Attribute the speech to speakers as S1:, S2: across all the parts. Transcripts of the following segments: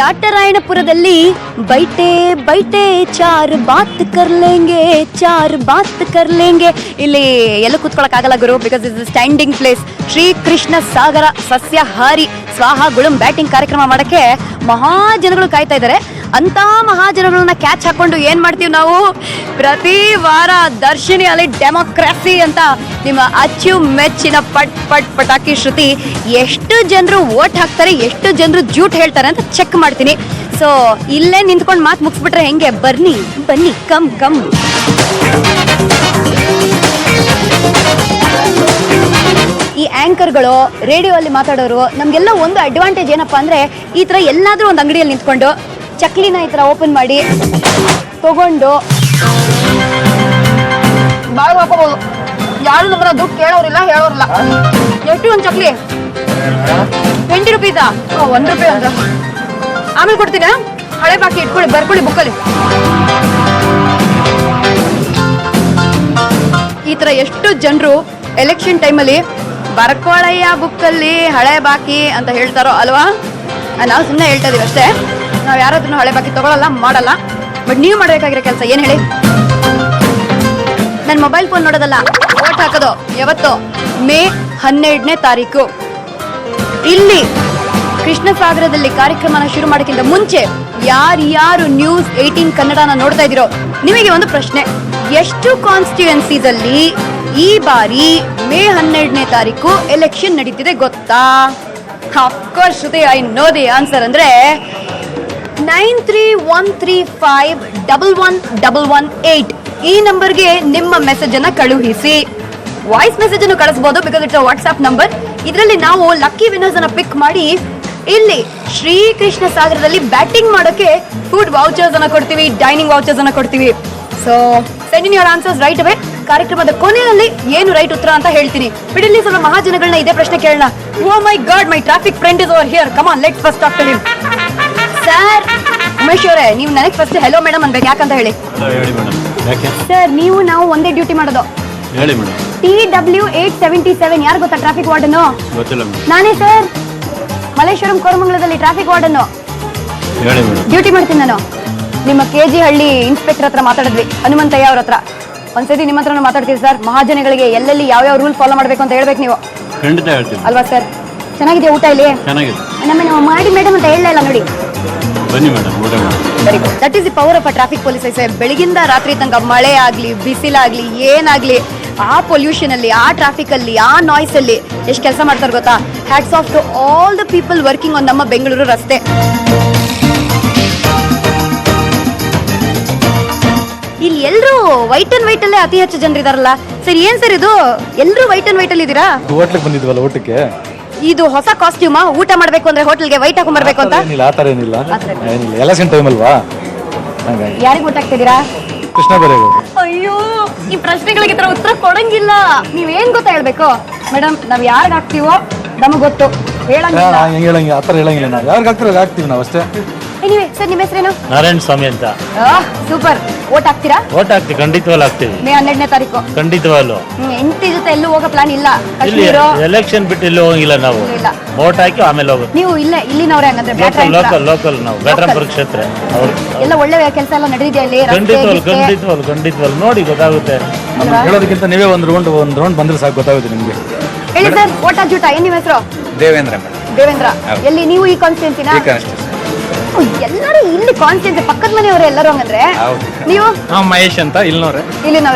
S1: ಬ್ಯಾಟರಾಯಣಪುರದಲ್ಲಿ ಬೈಟೆ ಬೈಟೆ ಚಾರ್ ಬಾತ್ ಕರ್ಲೇಂಗೆ ಇಲ್ಲಿ ಎಲ್ಲ ಕೂತ್ಕೊಳಕ್ ಆಗಲ್ಲ ಗುರು, because is standing place. Shri Krishna Sagara ಸಸ್ಯಾಹಾರಿ ಸ್ವಾಹ ಗುಳುಂ ಬ್ಯಾಟಿಂಗ್ ಕಾರ್ಯಕ್ರಮ ಮಾಡಕ್ಕೆ ಮಹಾಜನಗಳು ಕಾಯ್ತಾ ಇದ್ದಾರೆ. ಅಂತ ಮಹಾಜನಗಳನ್ನ ಕ್ಯಾಚ್ ಹಾಕೊಂಡು ಏನ್ ಮಾಡ್ತೀವಿ ನಾವು ಪ್ರತಿ ವಾರ ದರ್ಶಿನಿ ಅಲ್ಲಿ ಡೆಮೋಕ್ರಸಿ ಅಂತ ನಿಮ್ಮ ಅಚ್ಚುಮೆಚ್ಚಿನ ಪಟಾಕಿ ಶ್ರುತಿ ಎಷ್ಟು ಜನರು ವೋಟ್ ಹಾಕ್ತಾರೆ, ಎಷ್ಟು ಜನರು ಜೂಟ್ ಹೇಳ್ತಾರೆ ಅಂತ ಚೆಕ್ ಮಾಡ್ತೀನಿ. ಸೊ ಇಲ್ಲೇ ನಿಂತ್ಕೊಂಡು ಮಾತು ಮುಗಿಸ್ಬಿಟ್ರೆ ಹೆಂಗೆ? ಬನ್ನಿ ಕಮ್ ಈ ಆಂಕರ್ಗಳು ರೇಡಿಯೋ ಅಲ್ಲಿ ಮಾತಾಡೋರು ನಮ್ಗೆಲ್ಲ ಒಂದು ಅಡ್ವಾಂಟೇಜ್ ಏನಪ್ಪಾ ಅಂದ್ರೆ, ಈ ತರ ಎಲ್ಲಾದ್ರೂ ಒಂದು ಅಂಗಡಿಯಲ್ಲಿ ನಿಂತ್ಕೊಂಡು ಚಕ್ಲಿನ ಈ ತರ ಓಪನ್ ಮಾಡಿ ತಗೊಂಡು ಬಾಳ್ ಹಾಕೋಬಹುದು. ಯಾರು ನಮ್ಮನ್ನ ದುಡ್ಡು ಕೇಳೋರಿಲ್ಲ ಹೇಳೋರಿಲ್ಲ. ಎಷ್ಟು ಒಂದು ಚಕ್ಲಿ? 20 ರೂಪೀಸಾ? 1 ರೂಪಾಯಿ ಅಂತ ಆಮೇಲೆ ಕೊಡ್ತೀನ. ಹಳೆ ಬಾಕಿ ಇಟ್ಕೊಳ್ಳಿ, ಬರ್ಕೊಳ್ಳಿ ಬುಕ್ಕಲ್ಲಿ. ಈ ತರ ಎಷ್ಟು ಜನರು ಎಲೆಕ್ಷನ್ ಟೈಮಲ್ಲಿ ಬರ್ಕೊಳ್ಳಯ್ಯ ಬುಕ್ಕಲ್ಲಿ ಹಳೆ ಬಾಕಿ ಅಂತ ಹೇಳ್ತಾರೋ ಅಲ್ವಾ? ನಾವು ಸುಮ್ಮನೆ ಹೇಳ್ತಾ ಇದೀವಿ ಅಷ್ಟೇ. ನಾವು ಯಾರಾದ್ರೂ ಹಳೆ ಬಾಕಿ ತಗೊಳಲ್ಲ, ಮಾಡಲ್ಲ. ಬಟ್ ನೀವು ಮಾಡಬೇಕಾಗಿರೋ ಕೆಲಸ ಏನ್ ಹೇಳಿ? ನನ್ನ ಮೊಬೈಲ್ ಫೋನ್ ನೋಡೋದಲ್ಲ, ವೋಟ್ ಹಾಕೋದು. ಯಾವತ್ತು? ಮೇ 12ನೇ ತಾರೀಕು ಇಲ್ಲಿ ಕೃಷ್ಣಸಾಗರದಲ್ಲಿ ಕಾರ್ಯಕ್ರಮನ ಶುರು ಮಾಡೋಕ್ಕಿಂತ ಮುಂಚೆ ಯಾರು ನ್ಯೂಸ್ 18 ಕನ್ನಡನ ನೋಡ್ತಾ ಇದ್ದೀರೋ ನಿಮಗೆ ಒಂದು ಪ್ರಶ್ನೆ. ಎಷ್ಟು ಕಾನ್ಸ್ಟಿಟ್ಯೂಯೆನ್ಸೀಸ್ ಅಲ್ಲಿ ಈ ಬಾರಿ ಮೇ 12ನೇ ತಾರೀಕು ಎಲೆಕ್ಷನ್ ನಡೀತಿದೆ ಗೊತ್ತಾ? Of course Shruti, I know the answer. ಅಂದ್ರೆ 9313511118 ಈ ನಂಬರ್ಗೆ ನಿಮ್ಮ ಮೆಸೇಜ್ ಅನ್ನ ಕಳುಹಿಸಿ. ವಾಯ್ಸ್ ಮೆಸೇಜ್ ಅನ್ನು ಕಳಿಸಬಹುದು, ಬಿಕಾಸ್ ಇಟ್ಸ್ ವಾಟ್ಸ್ಆಪ್ ನಂಬರ್. ಇದರಲ್ಲಿ ನಾವು ಲಕ್ಕಿ ವಿನ್ನರ್ಸ್ ಅನ್ನ ಪಿಕ್ ಮಾಡಿ ಇಲ್ಲಿ ಶ್ರೀಕೃಷ್ಣ ಸಾಗರದಲ್ಲಿ ಬ್ಯಾಟಿಂಗ್ ಮಾಡೋಕೆ ಫುಡ್ ವೌಚರ್ಸ್ ಅನ್ನ ಕೊಡ್ತೀವಿ, ಡೈನಿಂಗ್ ವೌಚರ್ಸ್ ಅನ್ನ ಕೊಡ್ತೀವಿ. So send in your answers right ಅವೇ. ಕಾರ್ಯಕ್ರಮದ ಕೊನೆಯಲ್ಲಿ ಏನು ರೈಟ್ ಉತ್ತರ ಅಂತ ಹೇಳ್ತೀನಿ. ಬಿಡಲಿ ಸ್ವಲ್ಪ ಮಹಾಜನಗಳನ್ನ ಇದೇ ಪ್ರಶ್ನೆ ಕೇಳೋಣ. Oh my god, my traffic friend is over here. Come on, let's first talk to him. Sir Umesh ಅವರೇ, ನೀವು ನನಗೆ ಫಸ್ಟ್ ಹೆಲೋ ಮೇಡಮ್ ಅನ್ಬೇಕು. ಯಾಕಂತ ಹೇಳಿ ಸರ್, ನೀವು ನಾವು ಒಂದೇ ಡ್ಯೂಟಿ ಮಾಡೋದು.
S2: ಹೇಳಿ ಮೇಡಮ್.
S1: TW 877 ಯಾರು ಗೊತ್ತಾ? ಟ್ರಾಫಿಕ್ ವಾರ್ಡನ್ನು ನಾನೇ ಸರ್. ಮಲ್ಲೇಶ್ವರಂ ಕೋರಮಂಗಲದಲ್ಲಿ ಟ್ರಾಫಿಕ್ ವಾರ್ಡನ್ನು ಡ್ಯೂಟಿ ಮಾಡ್ತೀನಿ ನಾನು. ನಿಮ್ಮ KG ಹಳ್ಳಿ ಇನ್ಸ್ಪೆಕ್ಟರ್ ಹತ್ರ ಮಾತಾಡಿದ್ವಿ, ಹನುಮಂತಯ್ಯ ಅವ್ರ ಹತ್ರ. ಒಂದ್ಸತಿ ನಿಮ್ಮ ಹತ್ರನೂ ಮಾತಾಡ್ತೀವಿ ಸರ್. ಮಹಾಜನಗಳಿಗೆ ಎಲ್ಲೆಲ್ಲಿ ಯಾವ ರೂಲ್ ಫಾಲೋ ಮಾಡ್ಬೇಕು ಅಂತ ಹೇಳ್ಬೇಕು ನೀವು.
S2: ಖಂಡಿತ ಹೇಳ್ತೀನಿ
S1: ಅಲ್ವಾ ಸರ್? ಚೆನ್ನಾಗಿದೆ ಊಟ ಇಲ್ಲಿ?
S2: ಚೆನ್ನಾಗಿದೆ.
S1: ನಾವು ಮಾಡಿ ಮೇಡಮ್ ಅಂತ ಹೇಳಲೇ ಇಲ್ಲ ನೋಡಿ.
S2: ಬನ್ನಿ ಮೇಡಮ್, ಊಟ ಮಾಡಿ.
S1: Very good. That is the power of a traffic police. ಬೆಳಗಿಂದ ರಾತ್ರಿ ತನಕ ಮಳೆ ಆಗ್ಲಿ ಬಿಸಿಲಾಗ್ಲಿ ಏನಾಗ್ಲಿ, ಆ ಪೊಲ್ಯೂಷನ್ ಅಲ್ಲಿ, ಆ ಟ್ರಾಫಿಕ್ ಅಲ್ಲಿ, ಆ ನಾಯ್ಸ್ ಅಲ್ಲಿ ಎಷ್ಟು ಕೆಲಸ ಮಾಡ್ತಾರೆ ಗೊತ್ತಾ? Hats off to all the people working on ನಮ್ಮ ಬೆಂಗಳೂರು ರಸ್ತೆ. ಇಲ್ಲಿ ಎಲ್ಲರೂ ವೈಟ್ ಅಂಡ್ ವೈಟ್ ಅಲ್ಲೇ ಅತಿ ಹೆಚ್ಚು ಜನರು ಇದಾರಲ್ಲ ಸರ್. ಏನ್ ಸರ್ ಇದು, ಎಲ್ಲರೂ ವೈಟ್ ಅಂಡ್ ವೈಟ್ ಅಲ್ಲಿ ಇದ್ದೀರಾ?
S3: ಹೋಟ್ಲಿಗೆ ಬಂದಿದ್ವಲ್ಲ ಊಟಕ್ಕೆ.
S1: ಇದು ಹೊಸ ಕಾಸ್ಟ್ಯೂಮಾ? ಊಟ ಮಾಡ್ಬೇಕು ಅಂದ್ರೆ ಹೋಟೆಲ್ಗೆ ವೈಟ್ ಹಾಕೊಂಡ್ ಬರ್ಬೇಕು ಅಂತ?
S3: ಆತರ ಏನಿಲ್ಲ. ಎಲೆಕ್ಷನ್ ಟೈಮ್ ಅಲ್ವಾ,
S1: ಯಾರಿಗೆ ಊಟ ಹಾಕ್ತಿದ್ದೀರಾ?
S3: ಕೃಷ್ಣ ಬರೇಗೌಡ.
S1: ಅಯ್ಯೋ, ಈ ಪ್ರಶ್ನೆಗಳಿಗೆ ತರ ಉತ್ತರ ಕೊಡಂಗಿಲ್ಲ. ನೀವೇನ್ ಗೊತ್ತಾ ಹೇಳ್ಬೇಕು ಮೇಡಮ್? ನಾವ್ ಯಾರಿಗ ಹಾಕ್ತಿವೋ ನಮಗ್ ಗೊತ್ತು, ಹೇಳಂಗಿಲ್ಲ.
S3: ಹೇಳಂಗಿಲ್ಲ, ಆತರ ಹೇಳಂಗಿಲ್ಲ. ನಾವು ಯಾರಿಗೆ ಹಾಕ್ತಿರೋ ಹಾಕ್ತಿವಿ ನಾವು ಅಷ್ಟೇ.
S1: ಎನಿವೆ ಸರ್, ನಿಮ್ಮ ಹೆಸರೇನು?
S2: ನಾರಾಯಣ ಸ್ವಾಮಿ ಅಂತ.
S1: ಸೂಪರ್. ವೋಟ್ ಹಾಕ್ತೀರಾ?
S2: ವೋಟ್ ಹಾಕ್ತೀವಿ, ಖಂಡಿತವಲ್ಲ ಹಾಕ್ತೀವಿ.
S1: ಮೇ 12ನೇ ತಾರೀಕು
S2: ಖಂಡಿತವಲ್ಲ.
S1: ಹೆಂಡತಿ ಜೊತೆ ಎಲ್ಲೂ ಹೋಗೋ ಪ್ಲಾನ್ ಇಲ್ಲ?
S2: ಇಲ್ಲಿ ಎಲೆಕ್ಷನ್ ಬಿಟ್ಟು ಎಲ್ಲೂ ಹೋಗಿಲ್ಲ ನಾವು.
S1: ಇಲ್ಲ,
S2: ವೋಟ್ ಹಾಕಿ ಆಮೇಲೆ ಹೋಗುತ್ತೆ.
S1: ನೀವು ಇಲ್ಲಿನವ್ರೆ ಹಂಗಂದ್ರೆ?
S2: ಲೋಕಲ್ ನಾವು ಬ್ಯಾಟರಾಯಣಪುರ ಕ್ಷೇತ್ರ.
S1: ಎಲ್ಲ ಒಳ್ಳೆ ಕೆಲಸ ಎಲ್ಲ ನಡೆದಿದೆ ಅಲ್ಲಿ?
S2: ಖಂಡಿತವಲ್ಲ ನೋಡಿ ಗೊತ್ತಾಗುತ್ತೆ.
S3: ಹೇಳೋದಕ್ಕಿಂತ ನೀವೇ ಒಂದು ರೌಂಡ್ ಬಂದ್ರೆ ಸಾಕು, ಗೊತ್ತಾಗುತ್ತೆ ನಿಮ್ಗೆ.
S1: ಹೇಳಿ ಸರ್, ವೋಟ್ ಜೂಟ ಏನ್ ನಿಮ್ಮ ಹೆಸರು?
S4: ದೇವೇಂದ್ರ.
S1: ಎಲ್ಲಿ ನೀವು? ಈ ಕಾನ್ಸ್ಟಿಟ್ಯೂನ್ಸಿನ? ಎಲ್ಲರೂ ಇಲ್ಲಿ ಕಾನ್ಸ್ಟಿಟ್ಯೂನ್ಸಿ ಪಕ್ಕದ ಮನೆಯವರು ಎಲ್ಲರೂ ಹಂಗಂದ್ರೆ? ನೀವು?
S4: ಮಹೇಶ್ ಅಂತ ಇಲ್ಲಿನವ್ರೆ.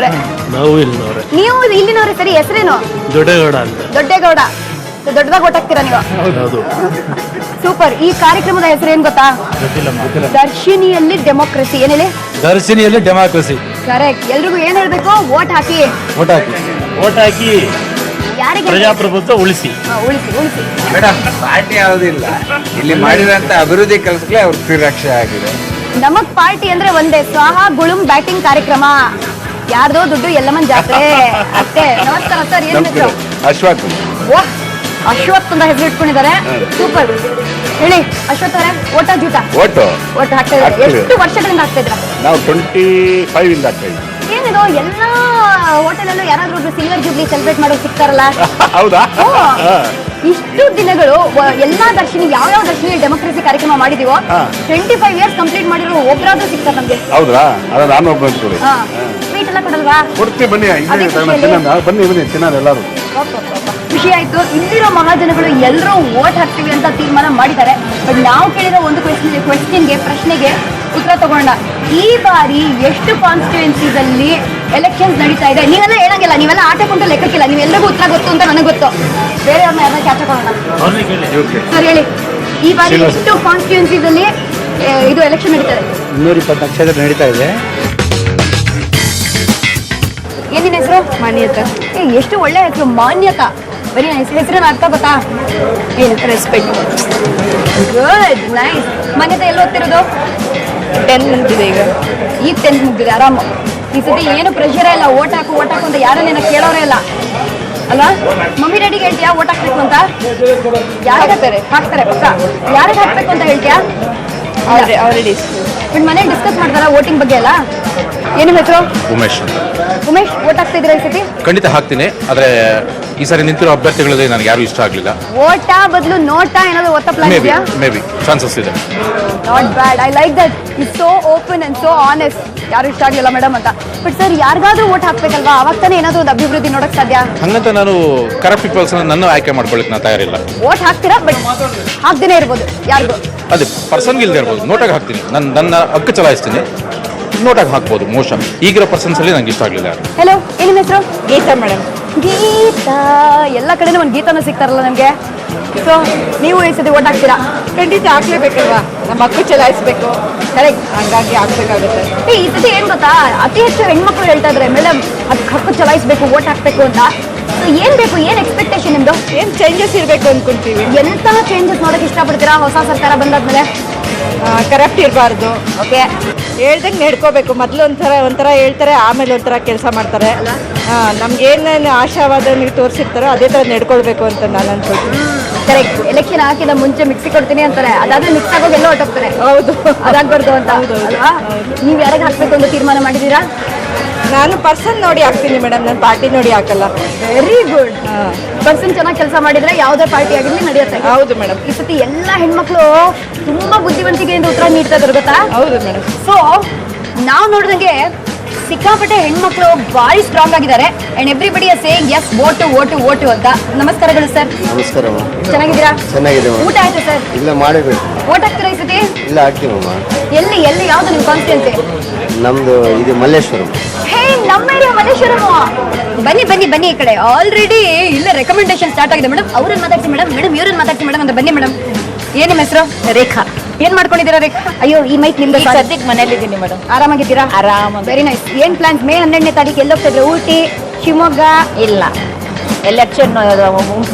S2: ನಾವು ಇಲ್ಲಿನವ್ರೆ.
S1: ನೀವು ಇಲ್ಲಿನವ್ರೆ, ಸರಿ. ಹೆಸರೇನು?
S2: ದೊಡ್ಡೇಗೌಡ ಅಂತ.
S1: ದೊಡ್ಡೇಗೌಡ. ದೊಡ್ಡದಾಗಿ ವೋಟ್ ಹಾಕ್ತೀರಾ ನೀವು?
S2: ಹೌದು.
S1: ಸೂಪರ್. ಈ ಕಾರ್ಯಕ್ರಮದ ಹೆಸರು ಏನ್ ಗೊತ್ತಾ? ದರ್ಶಿನಿಯಲ್ಲಿ ಡೆಮೋಕ್ರಸಿ. ಏನ್ ಹೇಳಿ?
S3: ದರ್ಶಿನಿಯಲ್ಲಿ ಡೆಮೋಕ್ರಸಿ.
S1: ಕರೆಕ್ಟ್. ಎಲ್ರಿಗೂ ಏನ್ ಹೇಳ್ಬೇಕು? ವೋಟ್ ಹಾಕಿ.
S2: ವೋಟ್ ಹಾಕಿ
S1: ಯಾರಿಗೆ?
S2: ಪ್ರಜಾಪ್ರಭುತ್ವ ಉಳಿಸಿ.
S1: ಉಳಿಸಿ.
S4: ಮೇಡಮ್, ಪಾರ್ಟಿ ಯಾವುದಿಲ್ಲ. ಇಲ್ಲಿ ಮಾಡಿರೋಂತ ಅಭಿವೃದ್ಧಿ ಕೆಲಸಗಳೇ ಅವ್ರ ಶ್ರೀರಕ್ಷೆ ಆಗಿದೆ.
S1: ನಮಗ್ ಪಾರ್ಟಿ ಅಂದ್ರೆ ಒಂದೇ, ಸ್ವಾಹ ಗುಳುಂ ಬ್ಯಾಟಿಂಗ್ ಕಾರ್ಯಕ್ರಮ. ಯಾರ್ದೋ ದುಡ್ಡು ಎಲ್ಲಮ್ಮನ್ ಜಾತ್ರೆ ಅಷ್ಟೇ. ನಮಸ್ಕಾರ ಸರ್, ಏನ್ ಹೆಸರು?
S4: ಅಶ್ವಥ್.
S1: ಅಶ್ವಥ್ ಅಂತ ಹೆಸರು ಇಟ್ಕೊಂಡಿದ್ದಾರೆ. ಸೂಪರ್. ಹೇಳಿ ಅಶ್ವಥ್ ಅವರೇ, ಓಟ ಜೂಟ? ಓಟ್ ಹಾಕ್ತಾ ಇದ್ದಾರೆ. ಎಷ್ಟು ವರ್ಷಗಳಿಂದ ಹಾಕ್ತಾ ಇದ್ರ?
S4: ನಾವು 25 ಇಂದ ಹಾಕ್ತಾ ಇದ್ದೀವಿ.
S1: ಏನಿದು ಎಲ್ಲಾ ಹೋಟೆಲಲ್ಲೂ ಯಾರಾದ್ರೂ ಒಬ್ರು ಸಿಲ್ವರ್ ಜೂಬ್ಲಿ ಸೆಲೆಬ್ರೇಟ್ ಮಾಡೋರು ಸಿಗ್ತಾರಲ್ಲ.
S3: ಹೌದಾ?
S1: ಓ, ಇಷ್ಟು ದಿನಗಳು ಎಲ್ಲಾ ದರ್ಶಿನಿ ಯಾವ ದರ್ಶಿನಿ ಡೆಮೋಕ್ರಸಿ ಕಾರ್ಯಕ್ರಮ ಮಾಡಿದೀವೋ 25 ಇಯರ್ಸ್ ಕಂಪ್ಲೀಟ್ ಮಾಡಿರೋ ಒಬ್ರಾದ್ರೂ ಸಿಗ್ತಾರೆ ನಮ್ಗೆ.
S3: ಹೌದಾ? ಅದ ನಾನು ಒಬ್ಬ ಅಂದ್ಕೊಳ್ಳಿ.
S1: ಸ್ವೀಟ್ ಎಲ್ಲ ಕೊಡಲ್ವಾ?
S3: ಕೊಡ್ತೀವಿ ಬನ್ನಿ,
S1: ಅದೇ ಖುಷಿಯಲ್ಲಿ.
S3: ಬನ್ನಿ ತಿನ್ನೋದು ಎಲ್ಲರೂ.
S1: ಖುಷಿ ಆಯ್ತು. ಇಲ್ಲಿರೋ ಮಹಾಜನಗಳು ಎಲ್ಲರೂ ವೋಟ್ ಹಾಕ್ತೀವಿ ಅಂತ ತೀರ್ಮಾನ ಮಾಡಿದ್ದಾರೆ. ಬಟ್ ನಾವು ಕೇಳಿರೋ ಒಂದು ಪ್ರಶ್ನೆಗೆ ಉತ್ತರ ತಗೊಂಡ. ಈ ಬಾರಿ ಎಷ್ಟು ಕಾನ್ಸ್ಟಿಟ್ಯೂನ್ಸೀಸ್ ಅಲ್ಲಿ ಎಲೆಕ್ಷನ್ಸ್ ನಡೀತಾ ಇದೆ? ನೀವೆಲ್ಲ ಹೇಳಂಗಿಲ್ಲ, ನೀವೆಲ್ಲ ಆಟ ಕೊಂಡು ಲೆಕ್ಕಕ್ಕಿಲ್ಲ, ನೀವೆಲ್ಲರಿಗೂ ಉತ್ತರ ಗೊತ್ತು ಅಂತ ನನಗೆ ಗೊತ್ತು. ಬೇರೆಯವ್ರನ್ನ ಯಾರನ್ನ ಕ್ಯಾಚ್ ಹಾಕೋಣ.
S2: ಅವ್ರನ್ನೇ ಕೇಳಿ.
S1: ಸರ್ ಹೇಳಿ, ಈ ಬಾರಿ ಎಷ್ಟು ಕಾನ್ಸ್ಟಿಟ್ಯೂನ್ಸೀಸ್ ಅಲ್ಲಿ ಇದು ಎಲೆಕ್ಷನ್ ನಡೀತಾ ಇದೆ?
S4: 220 ಕ್ಷೇತ್ರ ನಡೀತಾ ಇದೆ.
S1: ಏನಿನ ಹೆಸರು? ಮಾನ್ಯತಾ. ಎಷ್ಟು ಒಳ್ಳೆ ಹೆಸರು, ಮಾನ್ಯತಾ. Very nice. ಹೆಸರಿನ ಅರ್ಥ ಗೊತ್ತಾ? ಏನು? ರೆಸ್ಪೆಕ್ಟ್. Good, nice. ಮಾನ್ಯತಾ ಎಲ್ಲಿ ಓದ್ತಿರೋದು? 10 ಮುಗ್ದಿದೆ ಈಗ. 10 ಮುಗ್ದಿದೆ, ಆರಾಮ. ಈ ಸತಿ ಏನು ಪ್ರೆಷರ್ ಇಲ್ಲ. ಓಟ್ ಹಾಕು ಅಂತ ಯಾರನ್ನೇನ ಕೇಳೋರೇ ಇಲ್ಲ ಅಲ್ಲ? ಮಮ್ಮಿ ಡ್ಯಾಡಿಗೆ ಹೇಳ್ತೀಯಾ ಓಟ್ ಹಾಕ್ಬೇಕು ಅಂತ? ಯಾರಿಗೆ ಹಾಕ್ತಾರೆ ಪಕ್ಕ. ಯಾರಿಗೆ ಹಾಕ್ಬೇಕು ಅಂತ ಹೇಳ್ತೀಯಾ? ಆಲ್ರೆಡಿ ಬಟ್ ಮನೇಲಿ ಡಿಸ್ಕಸ್ ಮಾಡ್ತಾರ ವೋಟಿಂಗ್ ಬಗ್ಗೆ ಎಲ್ಲ. ಏನು ಹೆಸರು?
S3: ಉಮೇಶ್.
S1: ಉಮೇಶ್, ವೋಟ್ ಹಾಕ್ತಾ ಇದ್ದೀರಾ ಈ ಸತಿ?
S3: ಖಂಡಿತ ಹಾಕ್ತೀನಿ, ಆದ್ರೆ ಈ ಸಾರಿ ನಿಂತಿರೋ ಅಭ್ಯರ್ಥಿಗಳಲ್ಲಿ ನನಗೆ ಯಾರು ಇಷ್ಟ ಆಗಲಿಲ್ಲ.
S1: ಓಟಾ ಬದಲು ನೋಟಾ ಏನಾದ್ರು ಓದ್ತಾ ಪ್ಲಾನ್ ಇದೆಯಾ?
S3: ಮೇ ಬಿ ಚಾನ್ಸಸ್ ಇದೆ.
S1: Not bad, I like that. Is so open and so honest. ಯಾರು ಇಷ್ಟ ಆಗಲಿಲ್ಲ ಮೇಡಮ್ ಅಂತ. ಬಟ್ ಸರ್, ಯಾರಿಗಾದ್ರೂ ವೋಟ್ ಹಾಕ್ಬೇಕಲ್ವಾ? ಅವಾಗ ತಾನೇ ಏನಾದ್ರು ಒಂದು ಅಭಿವೃದ್ಧಿ ನೋಡಕ್ ಸಾಧ್ಯ.
S3: ಹಂಗಂತ ನಾನು ಕರಪ್ಟ್ ಪೀಪಲ್ಸ್ ನನ್ನ ಆಯ್ಕೆ ಮಾಡ್ಕೊಳ್ಳಿಕ್ಕೆ ನಾನು ತಯಾರಿಲ್ಲ.
S1: ವೋಟ್ ಹಾಕ್ತೀರಾ, ಬಟ್ ಹಾಕ್ದೇನೆ ಇರ್ಬೋದು ಯಾರಿಗೂ.
S3: ಅದೇ ಪರ್ಸನ್ಗೆ ಇಲ್ಲದೆ ಇರ್ಬೋದು. ನೋಟಾಗಿ ಹಾಕ್ತೀನಿ, ನನ್ನ ಹಕ್ಕು ಚಲಾಯಿಸ್ತೀನಿ. ನೋಟಾಗಿ ಹಾಕ್ಬೋದು ಮೋಶನ್. ಈಗಿರೋ ಪರ್ಸನ್ಸ್ ಅಲ್ಲಿ ನಂಗೆ ಇಷ್ಟ ಆಗಲಿಲ್ಲ.
S1: ಹೆಲೋ, ಏನು ಹೆಸರು?
S5: ಗೀತಾ ಮೇಡಮ್.
S1: ಗೀತಾ. ಎಲ್ಲ ಕಡೆನೂ ಒಂದು ಗೀತಾನು ಸಿಗ್ತಾರಲ್ಲ ನಮಗೆ. ಸೊ ನೀವು ಈ ಸತಿ ಓಟ್ ಹಾಕ್ತೀರಾ?
S5: ಖಂಡಿತ ಹಾಕ್ಲೇಬೇಕಲ್ವಾ, ನಮ್ಮ ಹಕ್ಕು ಚಲಾಯಿಸ್ಬೇಕು.
S1: ಕರೆಕ್ಟ್.
S5: ಹಂಗಾಗಿ ಹಾಕ್ಬೇಕಾಗುತ್ತೆ.
S1: ಈ ಸತಿ ಏನ್ ಗೊತ್ತಾ, ಅತಿ ಹೆಚ್ಚು ಹೆಣ್ಮಕ್ಳು ಹೇಳ್ತಾ ಇದ್ರೆ ಮೇಡಮ್ ಅದಕ್ಕೆ ಹಕ್ಕು ಚಲಾಯಿಸ್ಬೇಕು, ಓಟ್ ಹಾಕ್ಬೇಕು ಅಂತ. ಸೊ ಏನ್ ಬೇಕು, ಏನ್ ಎಕ್ಸ್ಪೆಕ್ಟೇಷನ್ ನಿಮ್ದು?
S5: ಏನು ಚೇಂಜಸ್ ಇರಬೇಕು ಅಂದ್ಕೊಂತೀವಿ.
S1: ಎಂತ ಚೇಂಜಸ್ ನೋಡಕ್ ಇಷ್ಟಪಡ್ತೀರಾ ಹೊಸ ಸರ್ಕಾರ ಬಂದಾದ್ಮೇಲೆ?
S5: ಕರಪ್ಟ್ ಇರಬಾರ್ದು.
S1: ಓಕೆ,
S5: ಹೇಳ್ದಂಗೆ ನಡ್ಕೋಬೇಕು. ಮೊದಲು ಒಂಥರ ಹೇಳ್ತಾರೆ, ಆಮೇಲೆ ಒಂಥರ ಕೆಲಸ ಮಾಡ್ತಾರೆ. ನಮ್ಗೆ ಏನೇನು ಆಶಾವಾದ ನೀವು ತೋರಿಸಿರ್ತಾರೋ ಅದೇ ಥರ ನಡ್ಕೊಳ್ಬೇಕು ಅಂತ ನಾನು ಅನ್ಕೊಳ್ತೀನಿ.
S1: ಕರೆಕ್ಟ್. ಎಲೆಕ್ಷನ್ ಹಾಕಿದ ಮುಂಚೆ ಮಿಕ್ಸಿ ಕೊಡ್ತೀನಿ ಅಂತಾರೆ, ಅದಾದ್ಮೇಲೆ ಮಿಕ್ಸ್ ಆಗೋಗಿ ಎಲ್ಲ ಹೊಟ್ಟೋಗ್ತಾರೆ.
S5: ಹೌದು,
S1: ಅದಾಗ್ಬಾರ್ದು ಅಂತ. ಅಲ್ವಾ? ನೀವು ಯಾರಿಗೆ ಹಾಕ್ಬೇಕು ಅಂತ ತೀರ್ಮಾನ ಮಾಡಿದೀರಾ?
S5: ನಾನು ಪರ್ಸನ್ ನೋಡಿ ಹಾಕ್ತೀನಿ ಮೇಡಮ್, ನಾನು ಪಾರ್ಟಿ ನೋಡಿ ಹಾಕಲ್ಲ.
S1: Very good. ಪರ್ಸನ್ ಚೆನ್ನಾಗಿ ಕೆಲಸ ಮಾಡಿದ್ರೆ ಯಾವುದೇ ಪಾರ್ಟಿ ಆಗಿರ್ಲಿ ನಡೆಯುತ್ತೆ.
S5: ಹೌದು ಮೇಡಮ್.
S1: ಈ ಸತಿ ಎಲ್ಲ ಹೆಣ್ಮಕ್ಳು ತುಂಬಾ ಬುದ್ಧಿವಂತಿಕೆಯಿಂದ ಉತ್ತರ ನೀಡ್ತಾ ಇದ್ರು ಗೊತ್ತಾ?
S5: ಹೌದು ಮೇಡಮ್.
S1: ಸೊ ನಾವು ನೋಡಿದಂಗೆ ಸಿಕ್ಕಾಪಟ್ಟೆ ಹೆಣ್ಮಕ್ಳು ಭಾರಿ ಸ್ಟ್ರಾಂಗ್ ಆಗಿದ್ದಾರೆ. And everybody are saying yes, vote ಅಂತ. ನಮಸ್ಕಾರಗಳು ಸರ್.
S6: ನಮಸ್ಕಾರ.
S1: ಚೆನ್ನಾಗಿದ್ದೀರಾ?
S6: ಚೆನ್ನಾಗಿದೆ.
S1: ಊಟ ಆಯ್ತು ಸರ್?
S6: ಇಲ್ಲ, ಮಾಡಬೇಕು.
S1: ವೋಟ್ ಹಾಕ್ತೀರಾ ಈ ಸತಿ?
S6: ಇಲ್ಲ, ಹಾಕ್ತೀವಮ್ಮ.
S1: ಎಲ್ಲಿ ಯಾವ್ದು ನಿಮ್ಮ ಕಾನ್ಸ್ಟಿಟ್ಯೂನ್ಸಿ?
S6: ನಮ್ದು ಇದು ಮಲ್ಲೇಶ್ವರಂ.
S1: ಹೇ, ನಮ್ಮ ಏರಿಯಾ ಮಲ್ಲೇಶ್ವರಂ. ಬನ್ನಿ ಈ ಕಡೆ. ಆಲ್ರೆಡಿ ಇಲ್ಲ ರೆಕಮೆಂಡೇಶನ್ ಸ್ಟಾರ್ಟ್ ಆಗಿದೆ ಮೇಡಮ್. ಅವ್ರನ್ನ ಮಾತಾಡ್ಸಿ ಮೇಡಮ್, ಇವ್ರನ್ನ ಮಾತಾಡ್ಸಿ ಮೇಡಮ್ ಅಂತ. ಬನ್ನಿ ಮೇಡಮ್. ಏನ್ ನಿಮ್ಮ ಹೆಸರು? ರೇಖಾ. ಏನ್ ಮಾಡ್ಕೊಂಡಿದ್ದೀರಾ ರೇಖಾ? ಅಯ್ಯೋ, ಈ ಮೈಕ್ ನಿಮ್ದು.
S5: ಸದ್ಯಕ್ಕೆ ಮನೇಲಿದ್ದೀನಿ ಮೇಡಮ್.
S1: ಆರಾಮಾಗಿದ್ದೀರಾ?
S5: ಆರಾಮ.
S1: Very nice. ಏನ್ ಪ್ಲಾನ್ಸ್? ಮೇ 12ನೇ ತಾರೀಕು ಎಲ್ಲಿ ಹೋಗ್ತಿದ್ರೆ? ಊಟಿ, ಶಿವಮೊಗ್ಗ?
S5: ಇಲ್ಲ, ಎಲೆಕ್ಷನ್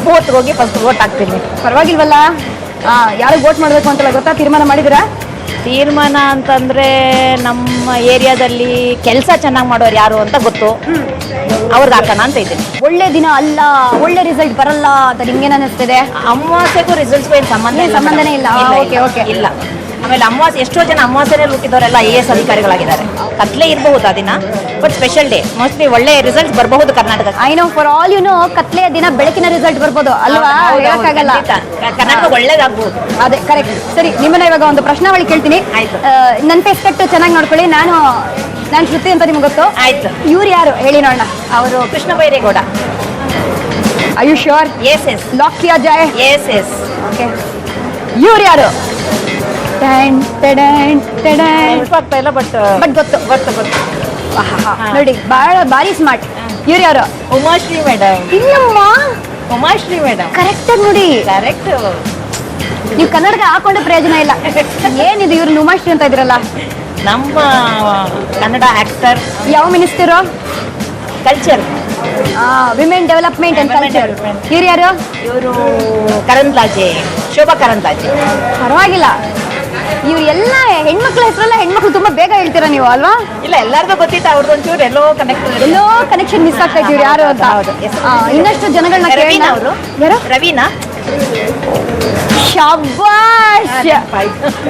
S5: ಬೂತ್ಗೆ ಹೋಗಿ ಫಸ್ಟ್ ವೋಟ್ ಹಾಕ್ತೀನಿ.
S1: ಪರವಾಗಿಲ್ವಲ್ಲ. ಯಾರಿಗೆ ವೋಟ್ ಮಾಡಬೇಕು ಅಂತೆಲ್ಲ ಗೊತ್ತಾ? ತೀರ್ಮಾನ ಮಾಡಿದಿರಾ?
S5: ತೀರ್ಮಾನ ಅಂತಂದ್ರೆ ನಮ್ಮ ಏರಿಯಾದಲ್ಲಿ ಕೆಲಸ ಚೆನ್ನಾಗಿ ಮಾಡೋರು ಯಾರು ಅಂತ ಗೊತ್ತು, ಅವ್ರಿಗೆ ಹಾಕೋಣ ಅಂತ ಇದ್ದೀನಿ.
S1: ಒಳ್ಳೆ ದಿನ ಅಲ್ಲ, ಒಳ್ಳೆ ರಿಸಲ್ಟ್ ಬರಲ್ಲ ಅಂತ ನಿಮ್ಗೇನು ಅನಿಸ್ತಿದೆ?
S5: ಅಮಾವಾಸ್ಯೆಗೂ ರಿಸಲ್ಟ್ಸ್ಗೂ ಏನು
S1: ಸಂಬಂಧನೇ ಇಲ್ಲ. ಓಕೆ.
S5: ಇಲ್ಲ. ಆಮೇಲೆ ಎಷ್ಟೋ ಜನ ಅಮಾವಾಸ್ಯೆಯಲ್ಲಿ ಹುಟ್ಟಿದವರೆಲ್ಲ IAS ಅಧಿಕಾರಿಗಳಾಗಿದ್ದಾರೆ. ಕತ್ಲೆ ಇರಬಹುದು ಆ ದಿನ, ಬಟ್ ಸ್ಪೆಷಲ್ ಡೇ. ಮೋಸ್ಟ್ಲಿ ಒಳ್ಳೆ ರಿಸಲ್ಟ್ ಬರಬಹುದು Karnataka.
S1: I know, for all you know, ಕತ್ಲೆಯ ದಿನ ಬೆಳಕಿನ ರಿಸಲ್ಟ್ ಬರ್ಬೋದು ಅಲ್ವಾ? ಹೇಳಕ್ಕಾಗಲ್ಲ.
S5: ಕರ್ನಾಟಕ ಒಳ್ಳೇದಾಗ್ಬೋದು.
S1: ಅದೇ ಕರೆಕ್ಟ್. ಸರಿ, ನಿಮ್ಮನ್ನ ಇವಾಗ ಒಂದು ಪ್ರಶ್ನಾವಳಿ ಕೇಳ್ತೀನಿ.
S5: ಆಯ್ತು.
S1: ನನ್ನ ಫೇಸ್ ಕಟ್ಟು ಚೆನ್ನಾಗಿ ನೋಡ್ಕೊಳ್ಳಿ. ನಾನು ಶ್ರುತಿ ಅಂತ ನಿಮ್ಗೆ ಗೊತ್ತು.
S5: ಆಯ್ತು.
S1: ಇವ್ರು ಯಾರು ಹೇಳಿ ನೋಡೋಣ.
S5: ಅವರು Krishna Byregowda.
S1: I you sure?
S5: Yes.
S1: Lock ಕಿಯಾ ಜಾಯ್?
S5: ಎಸ್.
S1: ಓಕೆ. ಇವ್ರು ಯಾರು?
S5: ನೆನಪಾಗ್ತಾ ಇಲ್ಲ, ಬಟ್
S1: ಗೊತ್ತು. ನೋಡಿ, ಭಾರಿ ಸ್ಮಾರ್ಟ್. ಇವ್ರು ಯಾರು?
S5: ಉಮಾಶ್ರೀ ಮೇಡಮ್.
S1: ಇನ್ನಮ್ಮ
S5: ಉಮಾಶ್ರೀ ಮೇಡಮ್.
S1: ಕರೆಕ್ಟ್ ಆಗಿ ನೋಡಿ.
S5: ಕರೆಕ್ಟ್.
S1: ನೀವು ಕನ್ನಡಕ ಹಾಕೊಂಡ ಪ್ರಯೋಜನ ಇಲ್ಲ. ಏನಿದು ಇವ್ರು ಉಮಾಶ್ರೀ ಅಂತ ಇದ್ರಲ್ಲ?
S5: ನಮ್ಮ ಕನ್ನಡ ಆಕ್ಟರ್.
S1: ಯಾವ minister?
S5: Culture,
S1: women development and culture. ಇವ್ರು ಯಾರು?
S5: ಇವರು ಕರಂದ್ಲಾಜೆ, ಶೋಭಾ ಕರಂದ್ಲಾಜೆ.
S1: ಪರವಾಗಿಲ್ಲ. ಇವ್ರು ಎಲ್ಲ ಹೆಣ್ಮಕ್ಳ ಹೆಸರೆಲ್ಲ ಹೆಣ್ಮಕ್ಳು ತುಂಬಾ ಬೇಗ ಹೇಳ್ತೀರಾ ನೀವು ಅಲ್ವಾ?
S5: ಇಲ್ಲ, ಎಲ್ಲರಿಗೂ ಗೊತ್ತಿತ್ತು. ಅವ್ರದ್ದು ಒಂಚೂರು
S1: ಎಲ್ಲೋ ಕನೆಕ್ಷನ್ ಮಿಸ್ ಆಗ್ತಾ ಇದ್ದೀವಿ ಯಾರು ಅಂತ. ಇನ್ನಷ್ಟು ಜನಗಳನ್ನ
S5: ರವೀನಾ ಅವರು.
S1: ಯಾರು?
S5: ರವೀನಾ
S1: ಶಾಬಾಷ್.